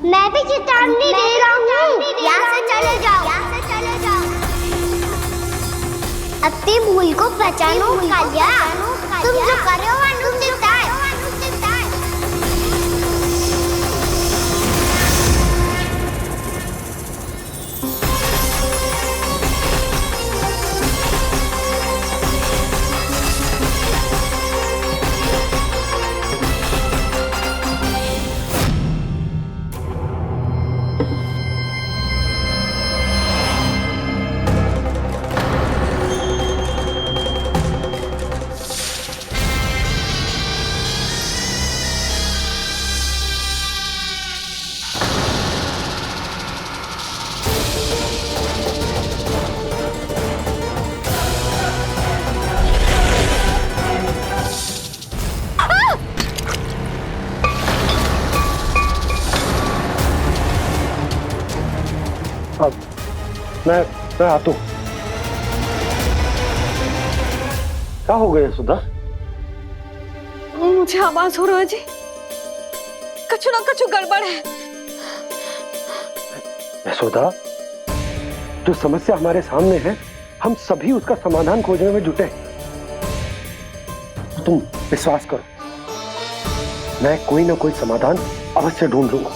मैं भी चेतावनी दे रहा हूँ, यहाँ से चले जाओ। अपनी भूल को पहचानो कालिया, तुम जो कर रहे हो अनुचित है। मैं आता हूँ। क्या हो गया सुधा? मुझे आवाज हो रहा है जी, कछु ना कछु गड़बड़ है। यशोदा, जो समस्या हमारे सामने है, हम सभी उसका समाधान खोजने में जुटे। तुम विश्वास करो, मैं कोई ना कोई समाधान अवश्य ढूंढ लूंगा।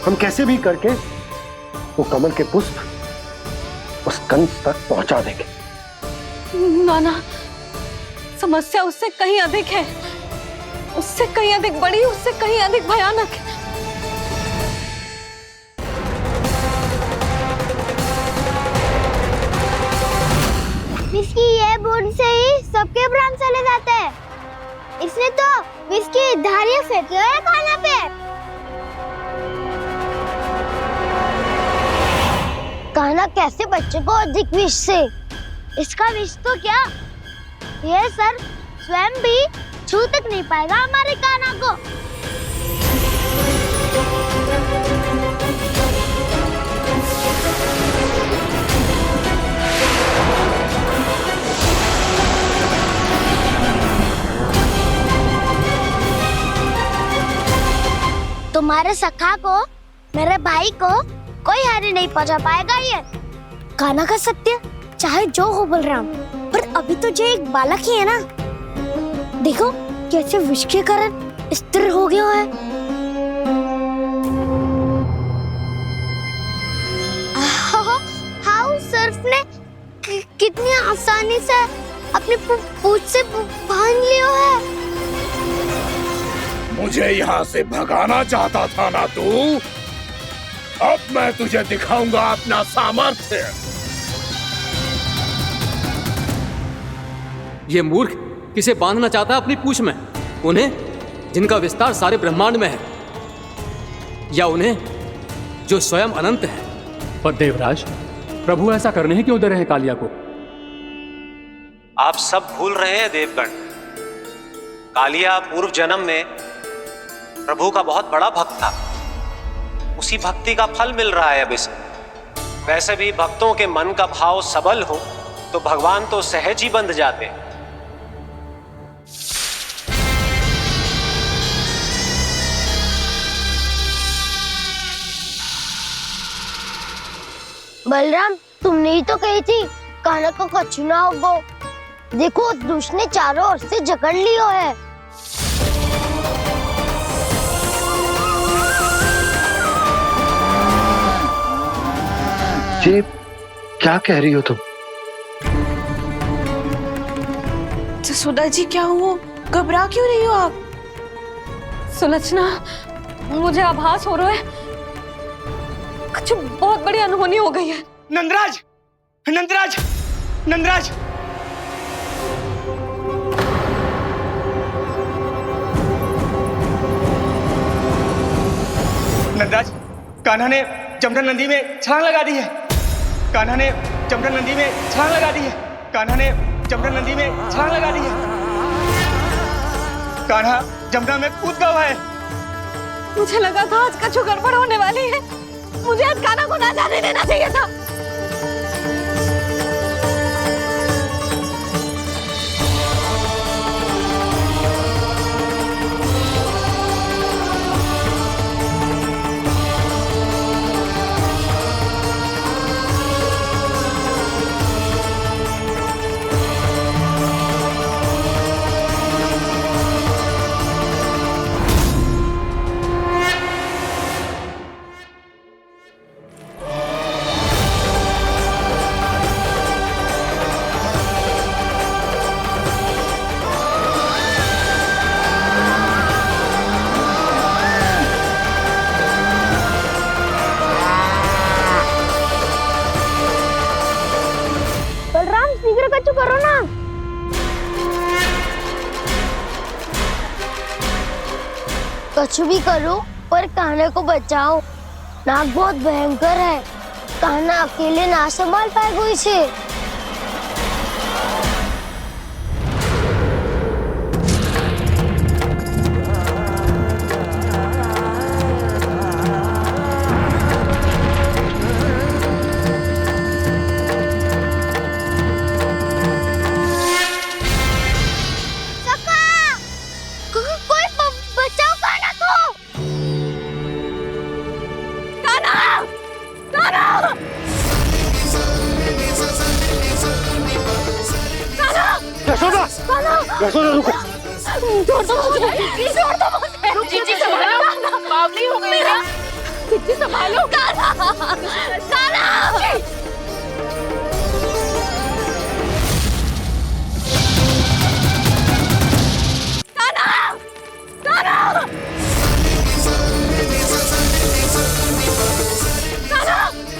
हम कैसे भी करके वो कमल के पुष्प उस कंस तक पहुंचा देंगे। नाना, समस्या उससे कहीं अधिक है, उससे कहीं अधिक बड़ी, उससे कहीं अधिक भयानक है। इसकी ये बूंद से ही सबके प्राण चले जाते हैं। इसने तो विस्की धारियां फेंकी है खाना पे। कान्हा कैसे बच्चे को अधिक विष से? इसका विष तो क्या, ये सर स्वयं भी छू तक नहीं पाएगा हमारे कान्हा को। तुम्हारे सखा को, मेरे भाई को कोई हानि नहीं पहुंचा पाएगा ये। कान्हा का सत्य चाहे जो हो बलराम, पर अभी तो जो एक बालक ही है ना। देखो कैसे विष के कारण स्थिर हो गया है। हाउ सर्फ ने कितनी आसानी से अपनी पूंछ से बांध लिया है। मुझे यहाँ से भगाना चाहता था ना तू? अब मैं तुझे दिखाऊंगा अपना सामर्थ्य। ये मूर्ख किसे बांधना चाहता है अपनी पूंछ में? उन्हें जिनका विस्तार सारे ब्रह्मांड में है, या उन्हें जो स्वयं अनंत है? पर देवराज, प्रभु ऐसा करने ही क्यों दे रहे हैं कालिया को? आप सब भूल रहे हैं देवगण। कालिया पूर्व जन्म में प्रभु का बहुत बड़ा भक्त था। उसी भक्ति का फल मिल रहा है अब इसे। वैसे भी भक्तों के मन का भाव सबल हो तो भगवान तो सहज ही बंध जाते हैं। बलराम, तुमने ही तो कही थी कान्हा को कछु ना होगा। देखो उस दुष्ट ने चारों ओर से जकड़ लियो है। ये क्या कह रही हो तुम? जसोदा जी, क्या हुआ? घबरा क्यों रही हो आप? सुलक्षणा, मुझे आभास हो रहा है कुछ बहुत बड़ी अनहोनी हो गई है। नंदराज, नंदराज, नंदराज! नंदराज, कान्हा ने जमना नदी में छलांग लगा दी है। कान्हा ने जमना नदी में छलांग लगा दी है। कान्हा ने जमना नदी में छलांग लगा दी है। कान्हा जमना में कूद गया है। मुझे लगा था आज कछु गड़बड़ होने वाली है। मुझे आज कान्हा को ना जाने देना चाहिए था। करो ना। कुछ भी करो पर कान्हा को बचाओ। नाग बहुत भयंकर है। कान्हा अकेले ना संभाल पाएगा इसे। यशोदा रुको। छोड़ दो मुझे, छोड़ दो मुझे। जीजी संभालो, बावली हो गई है। जीजी संभालो। कान्हा, कान्हा।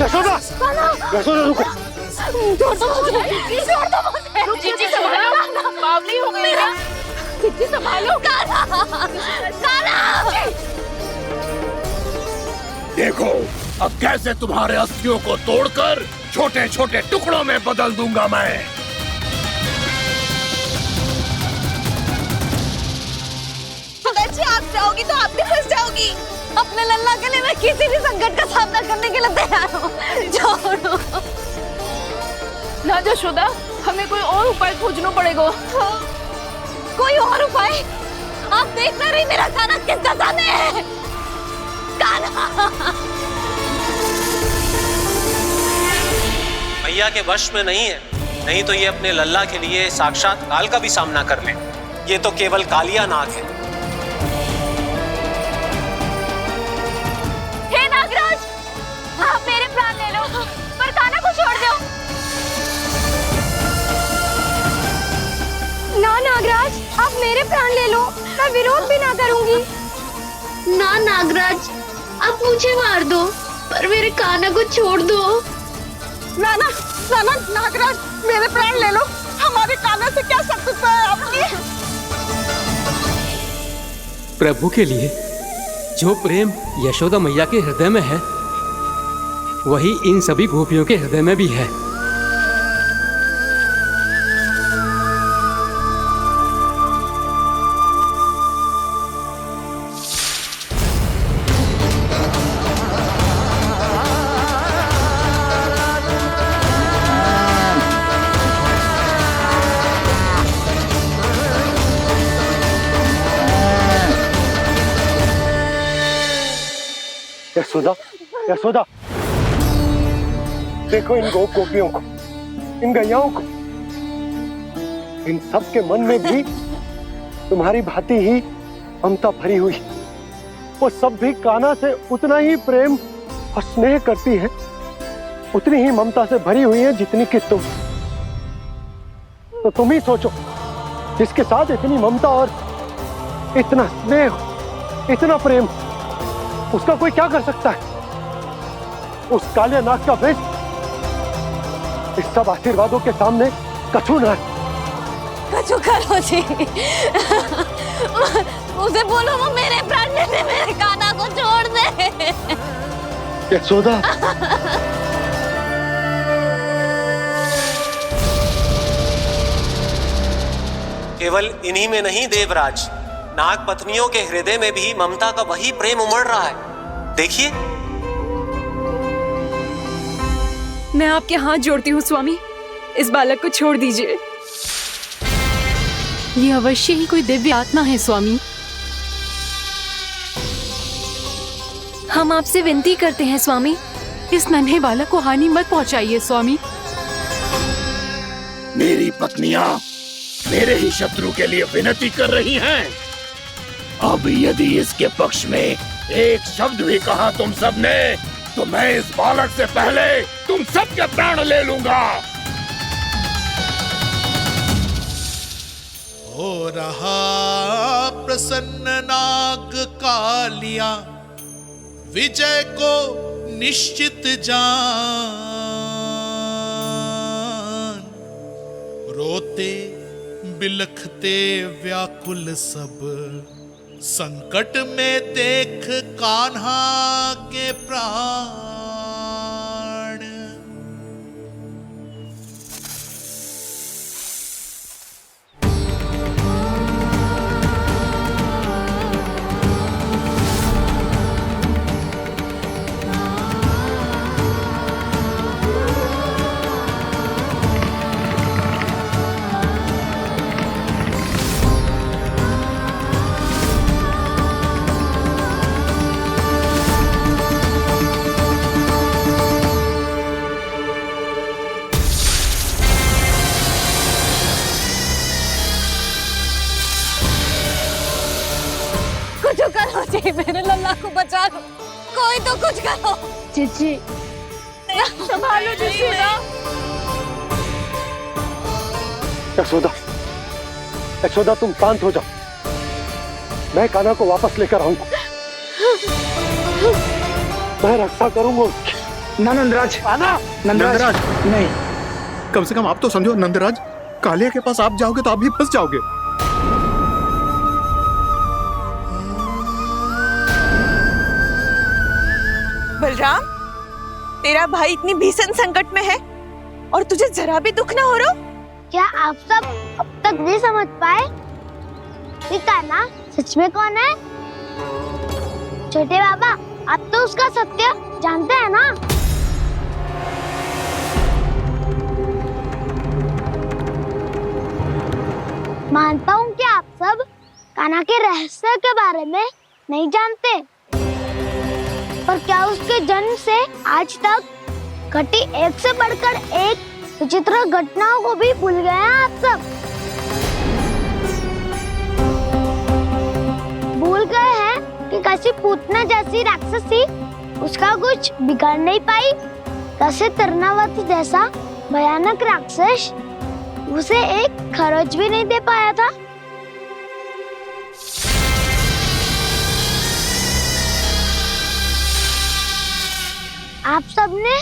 यशोदा, यशोदा रुको। छोड़ दो मुझे, छोड़ दो मुझे। जीजी संभालो, बावली हो गई है। जीजी संभालो। कान्हा, कान्हा। देखो अब कैसे तुम्हारे अस्थियों को तोड़कर छोटे छोटे टुकड़ों में बदल दूंगा मैं। जी आप जाओगी तो आप भी फंस जाओगी। अपने लल्ला के लिए मैं किसी भी संकट का सामना करने के लिए तैयार हूँ। छोड़ो ना जशोदा, हमें कोई और उपाय खोजना पड़ेगा। कोई और उपाय? आप देख ना रही मेरा कान्हा किस दशा में है। कान्हा मैया के वश में नहीं है, नहीं तो ये अपने लल्ला के लिए साक्षात काल का भी सामना कर ले। ये तो केवल कालिया नाग है। हे नागराज, आप मेरे प्राण ले लो पर कान्हा को छोड़ दो। ना नागराज, आप मेरे प्राण ले लो, मैं विरोध भी ना करूंगी। ना नागराज, आप मुझे मार दो पर मेरे कान्हा को छोड़ दो। ना ना ना ना नागराज, मेरे प्राण ले लो, हमारे कान्हा से क्या शत्रुता है आपकी? प्रभु के लिए जो प्रेम यशोदा मैया के हृदय में है, वही इन सभी गोपियों के हृदय में भी है। यशोदा, यशोदा, देखो इन गोपियों को, इन गैयाओं को, इन सब के मन में भी तुम्हारी भांति ही ममता भरी हुई। वो सब भी कान्हा से उतना ही प्रेम और स्नेह करती है, उतनी ही ममता से भरी हुई है जितनी कि तुम। तो तुम ही सोचो, जिसके साथ इतनी ममता और इतना स्नेह, इतना प्रेम, उसका कोई क्या कर सकता है? उस कालिया नाग का वेश इस सब आशीर्वादों के सामने कछु न है। कछु करो जी। उसे बोलो वो मेरे प्राण ले ले, मेरे कान्हा को छोड़ दे। यशोदा, केवल इन्हीं में नहीं देवराज, नाग पत्नियों के हृदय में भी ममता का वही प्रेम उमड़ रहा है। देखिए। मैं आपके हाथ जोड़ती हूँ स्वामी, इस बालक को छोड़ दीजिए। ये अवश्य ही कोई दिव्य आत्मा है स्वामी। हम आपसे विनती करते हैं स्वामी, इस नन्हे बालक को हानि मत पहुंचाइए स्वामी। मेरी पत्नियां मेरे ही शत्रु के लिए विनती कर रही हैं। अब यदि इसके पक्ष में एक शब्द भी कहा तुम सबने, तो मैं इस बालक से पहले तुम सबके प्राण ले लूंगा। हो रहा प्रसन्न नाग कालिया, विजय को निश्चित जान। रोते बिलखते व्याकुल सब, संकट में देख कान्हा के प्राण। कुछ करो जी, मेरे लल्ला को बचा लो, कोई तो कुछ करो। जीजी संभालो यशोदा। यशोदा, यशोदा तुम शांत हो जाओ, मैं कान्हा को वापस लेकर आऊंगा, मैं रक्षा करूंगा उसकी। ना नंदराज, नंदराज नहीं, कम से कम आप तो समझो नंदराज, कालिया के पास आप जाओगे तो आप भी फंस जाओगे। बलराम, तेरा भाई इतनी भीषण संकट में है और तुझे जरा भी दुख ना हो रहा? क्या आप सब अब तक नहीं समझ पाए कि कान्हा सच में कौन है? छोटे बाबा, आप तो उसका सत्य जानते हैं ना? मानता हूँ कि आप सब कान्हा के रहस्य के बारे में नहीं जानते, पर क्या उसके जन्म से आज तक घटी एक से बढ़कर एक विचित्र घटनाओं को भी भूल गए हैं आप सब? भूल गए हैं कि कैसी पूतना जैसी राक्षसी उसका कुछ बिगाड़ नहीं पाई, कैसे तरनावती जैसा भयानक राक्षस उसे एक खरोच भी नहीं दे पाया था। आप सबने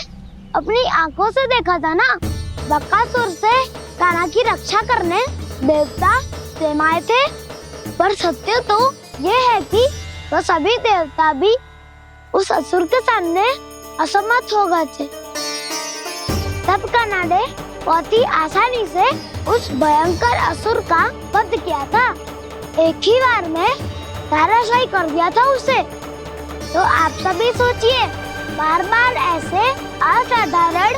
अपनी आंखों से देखा था ना, बकासुर से कान्हा की रक्षा करने देवता स्वयं आए थे, पर सत्य तो ये है कि वह सभी देवता भी उस असुर के सामने असमर्थ हो गए थे। तब कान्हा ने बहुत ही आसानी से उस भयंकर असुर का वध किया था, एक ही बार में धराशायी कर दिया था उसे। तो आप सभी सोचिए, बार बार ऐसे असाधारण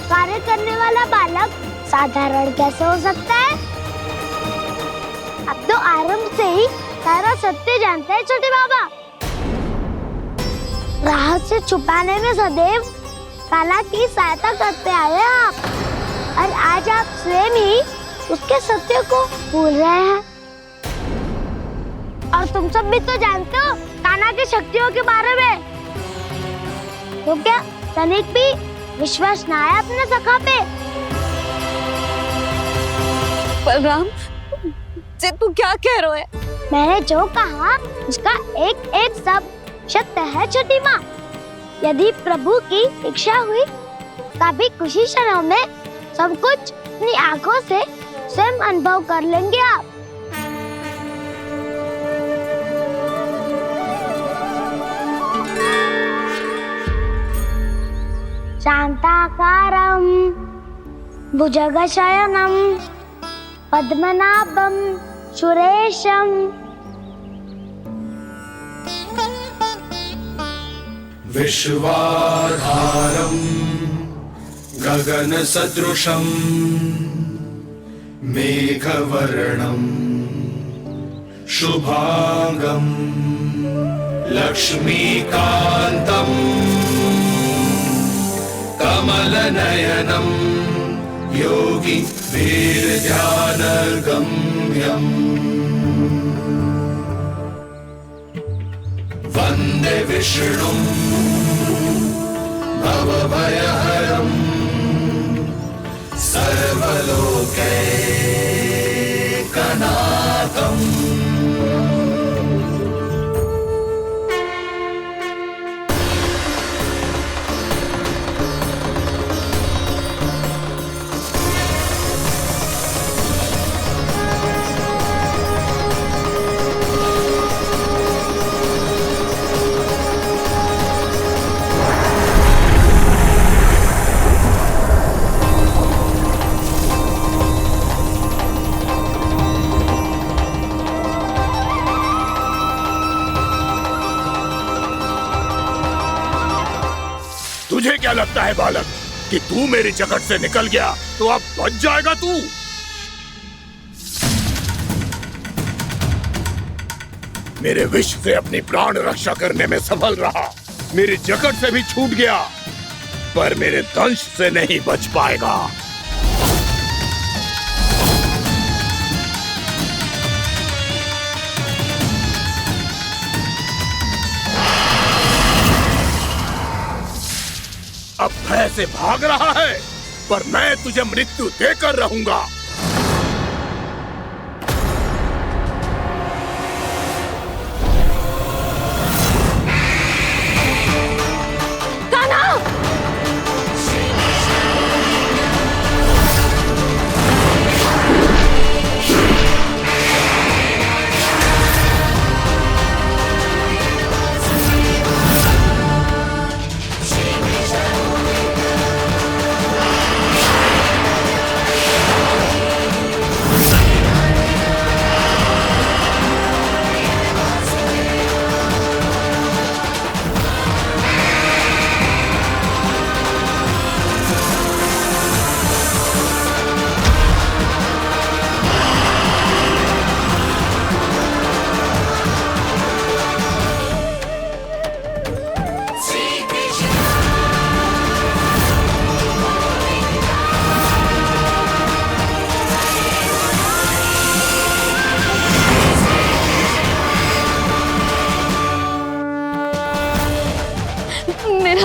कार्य करने वाला बालक साधारण कैसे हो सकता है? अब तो आरंभ से ही सारा सत्य जानते हैं छोटे बाबा। रहस्य छुपाने में सदैव कान्हा की सहायता करते आए हैं आप, और आज आप स्वयं ही उसके सत्य को भूल रहे हैं। और तुम सब भी तो जानते हो कान्हा की शक्तियों के बारे में, तो क्या तनिक भी विश्वास ना है अपने सखा पे? बलराम, जे तू क्या कह रहे है? मैंने जो कहा उसका एक एक शब्द सत्य है छोटी माँ। यदि प्रभु की इच्छा हुई तभी कुछ ही क्षणों में सब कुछ अपनी आंखों से स्वयं अनुभव कर लेंगे आप। शांताकारं भुजगशयनं पद्मनाभं सुरेशं विश्वाधारं गगनसदृशं मेघवर्णं शुभांगं लक्ष्मीकान्तं कमलनयनं योगी वीरध्यानगम्यम् वन्दे विष्णुं भवभयहरं सर्वलोकैकनाथम् तुझे क्या लगता है बालक कि तू मेरी जगत से निकल गया तो अब बच जाएगा तू? मेरे विष से अपनी प्राण रक्षा करने में सफल रहा, मेरी जगत से भी छूट गया, पर मेरे दंश से नहीं बच पाएगा। अब भय से भाग रहा है, पर मैं तुझे मृत्यु देकर रहूंगा।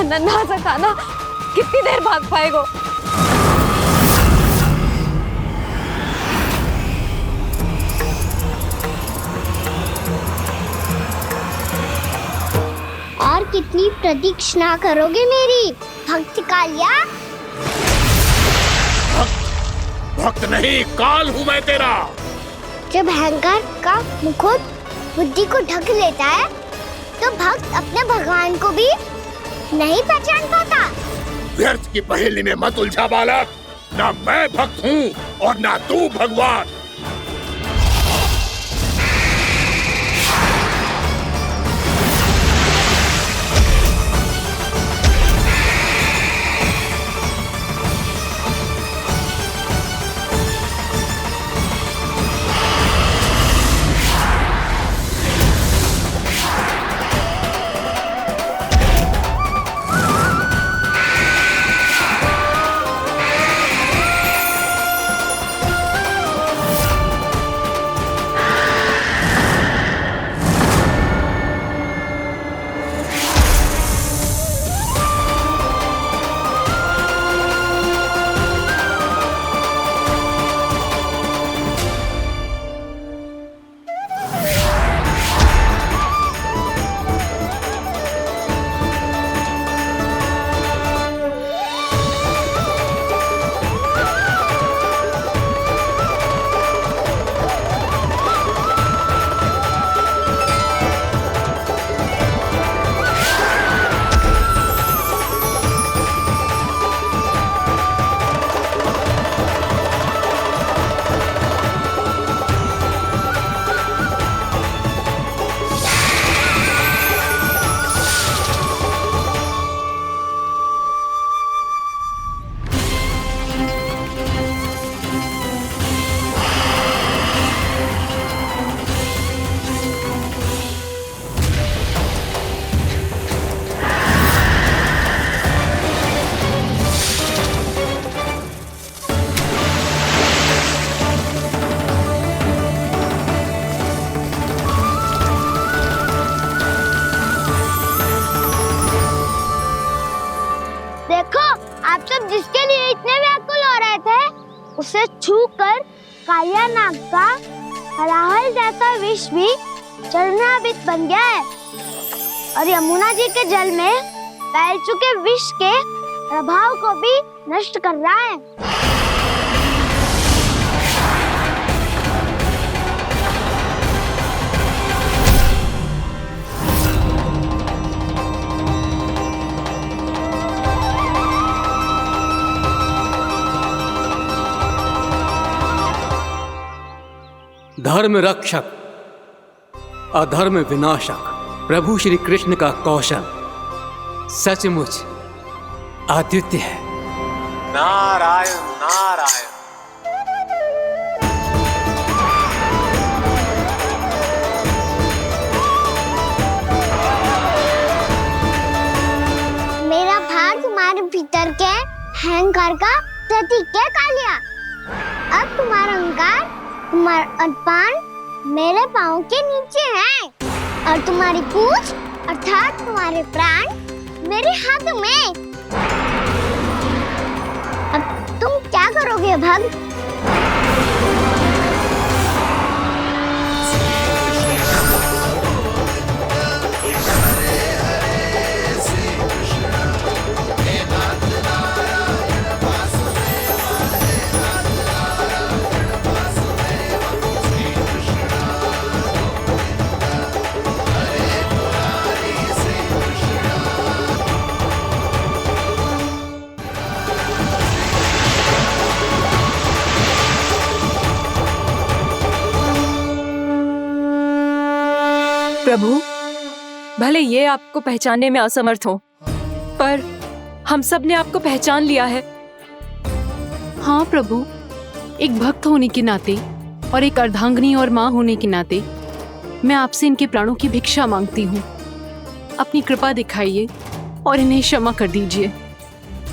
मेरा नन्हा सा कान्हा कितनी देर भाग पाएगा? और कितनी प्रतीक्षा करोगे मेरी भक्त कालिया? भक्त नहीं, काल हूँ मैं तेरा। जब अहंकार का मुकुट बुद्धि को ढक लेता है तो भक्त अपने भगवान को भी नहीं पहचान पाता। व्यर्थ की पहेली में मत उलझा बालक। ना मैं भक्त हूँ और ना तू भगवान। जिसके लिए इतने व्याकुल हो रहे थे, उसे छूकर कालिया नाग का हलाहल जैसा विष भी चरणामृत बन गया है और यमुना जी के जल में फैल चुके विष के प्रभाव को भी नष्ट कर रहा है। धर्म रक्षक अधर्म विनाशक प्रभु श्री कृष्ण का कौशल सचमुच अद्वितीय है। नारायण नारायण। मेरा भार तुम्हारे भीतर के अहंकार का प्रतीक है कालिया। अब तुम्हारा अहंकार, तुम्हारा अनपान मेरे पाँव के नीचे है और तुम्हारी पूंछ अर्थात तुम्हारे प्राण मेरे हाथ में। अब तुम क्या करोगे भक्त? प्रभु, भले ये आपको पहचानने में असमर्थ हो, पर हम सब ने आपको पहचान लिया है। हाँ प्रभु, एक भक्त होने के नाते और एक अर्धांगिनी और माँ होने के नाते मैं आपसे इनके प्राणों की भिक्षा मांगती हूँ। अपनी कृपा दिखाइए और इन्हें क्षमा कर दीजिए।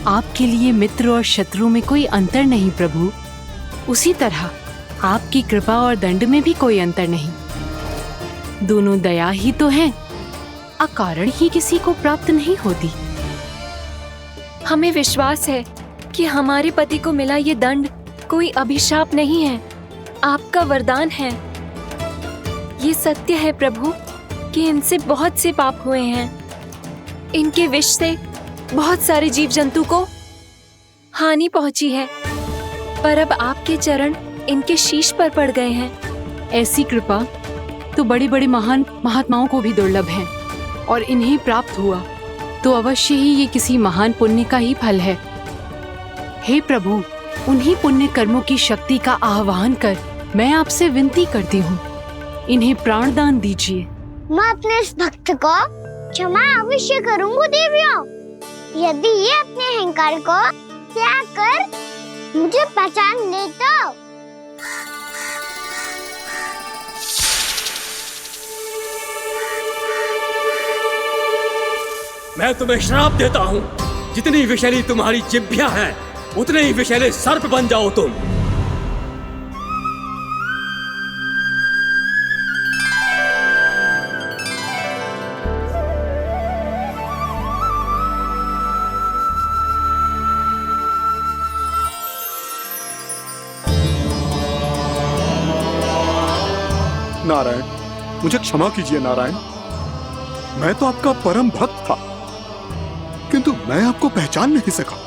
आपके लिए मित्र और शत्रु में कोई अंतर नहीं प्रभु। उसी तरह आपकी कृपा और दंड में भी कोई अंतर नहीं। दोनों दया ही तो हैं, अकारण ही किसी को प्राप्त नहीं होती। हमें विश्वास है कि हमारे पति को मिला ये दंड कोई अभिशाप नहीं है, आपका वरदान है। ये सत्य है प्रभु कि इनसे बहुत से पाप हुए हैं। इनके विष से बहुत सारे जीव जंतु को हानि पहुंची है, पर अब आपके चरण इनके शीश पर पड़ गए हैं। ऐसी कृपा तो बड़ी बड़ी महान महात्माओं को भी दुर्लभ है, और इन्हें प्राप्त हुआ तो अवश्य ही ये किसी महान पुण्य का ही फल है। हे प्रभु, उन्हीं पुण्य कर्मों की शक्ति का आह्वान कर मैं आपसे विनती करती हूँ, इन्हें प्राणदान दीजिए। मैं अपने इस भक्त को क्षमा अवश्य करूंगी देवियों, यदि ये अपने अहंकार को त्याग कर मुझे पहचान ले तो। मैं तुम्हें श्राप देता हूँ, जितनी विषैली तुम्हारी जिह्वा है उतने ही विषैले सर्प बन जाओ तुम। नारायण, मुझे क्षमा कीजिए नारायण। मैं तो आपका परम भक्त था, किंतु मैं आपको पहचान नहीं सका।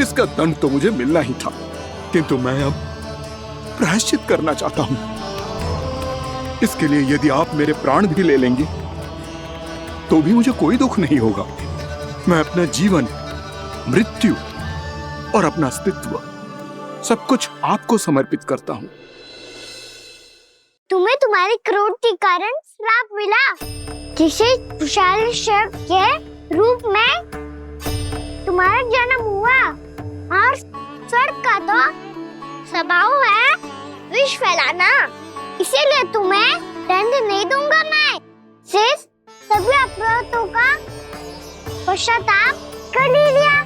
इसका दंड तो मुझे मिलना ही था, किंतु मैं अब प्रायश्चित करना चाहता हूं। इसके लिए यदि आप मेरे प्राण भी ले लेंगे तो भी मुझे कोई दुख नहीं होगा। मैं अपना जीवन, मृत्यु और अपना अस्तित्व सब कुछ आपको समर्पित करता हूं। तुम्हें तुम्हारे क्रोध के कारण श्राप मिला, जिसे विशाल सर्प के रूप में तुम्हारा जन्म हुआ, और सर्प का तो स्वभाव है विष फैलाना। इसीलिए तुम्हें दंड नहीं दूंगा मैं, सिर्फ सभी अपराधों का पश्चाताप कर लिया।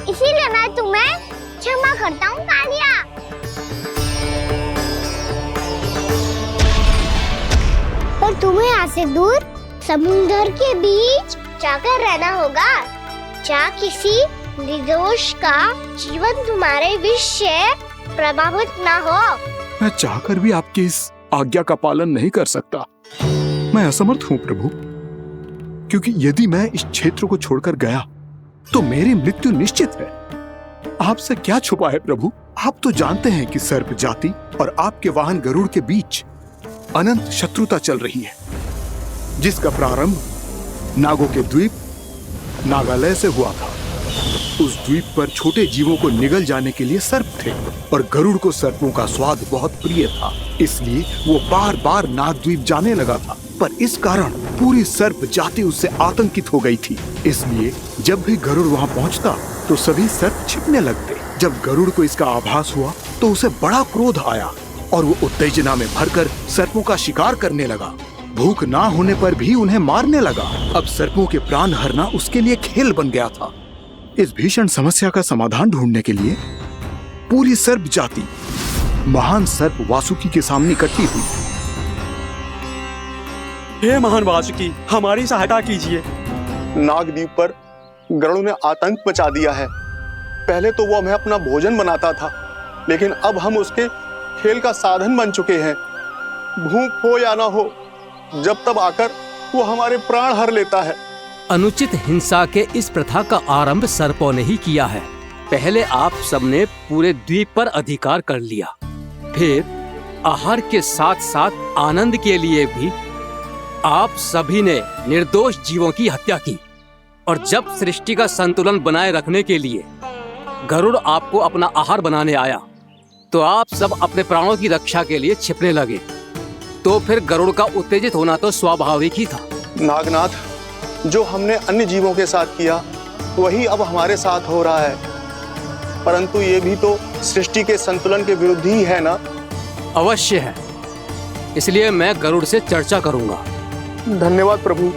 इसीलिए मैं तुम्हें क्षमा करता हूँ कालिया। पर तुम्हें यहाँ से दूर समुद्र के बीच जाकर रहना होगा, जहाँ किसी निर्दोष का जीवन तुम्हारे विष से प्रभावित ना हो। मैं चाहकर भी आपकी इस आज्ञा का पालन नहीं कर सकता। मैं असमर्थ हूँ प्रभु, क्योंकि यदि मैं इस क्षेत्र को छोड़कर गया तो मेरी मृत्यु निश्चित है। आपसे क्या छुपा है प्रभु? आप तो जानते हैं कि सर्प जाति और आपके वाहन गरुड़ के बीच अनंत शत्रुता चल रही है, जिसका प्रारंभ नागों के द्वीप नागालय से हुआ था। उस द्वीप पर छोटे जीवों को निगल जाने के लिए सर्प थे, और गरुड़ को सर्पों का स्वाद बहुत प्रिय था, इसलिए वो बार बार नागद्वीप जाने लगा था। पर इस कारण पूरी सर्प जाति उससे आतंकित हो गई थी। इसलिए जब भी गरुड़ वहाँ पहुँचता तो सभी सर्प छिपने लगते। जब गरुड़ को इसका आभास हुआ तो उसे बड़ा क्रोध आया, और वो उत्तेजना में भरकर सर्पों का शिकार करने लगा। भूख ना होने पर भी उन्हें मारने लगा। अब सर्पों के प्राण हरना उसके लिए खेल बन गया था। इस भीषण समस्या का समाधान ढूंढने के लिए पूरी सर्प जाति महान सर्प वासुकी के सामने इकट्ठी हुई। हे महान वासुकी, हमारी सहायता कीजिए। नागद्वीप पर गरुड़ ने आतंक मचा दिया है। पहले तो वो हमें अपना भोजन बनाता था, लेकिन अब हम उसके खेल का साधन बन चुके हैं। भूख हो या ना हो, जब तब आकर वो हमारे प्राण हर लेता है। अनुचित हिंसा के इस प्रथा का आरंभ सर्पों ने ही किया है। पहले आप सबने पूरे द्वीप पर अधिकार कर लिया, फिर आहार के साथ साथ आनंद के लिए भी आप सभी ने निर्दोष जीवों की हत्या की। और जब सृष्टि का संतुलन बनाए रखने के लिए गरुड़ आपको अपना आहार बनाने आया, तो आप सब अपने प्राणों की रक्षा के लिए छिपने लगे। तो फिर गरुड़ का उत्तेजित होना तो स्वाभाविक ही था। नागनाथ, जो हमने अन्य जीवों के साथ किया वही अब हमारे साथ हो रहा है, परंतु ये भी तो सृष्टि के संतुलन के विरुद्ध ही है ना? अवश्य है, इसलिए मैं गरुड़ से चर्चा करूंगा। धन्यवाद प्रभु।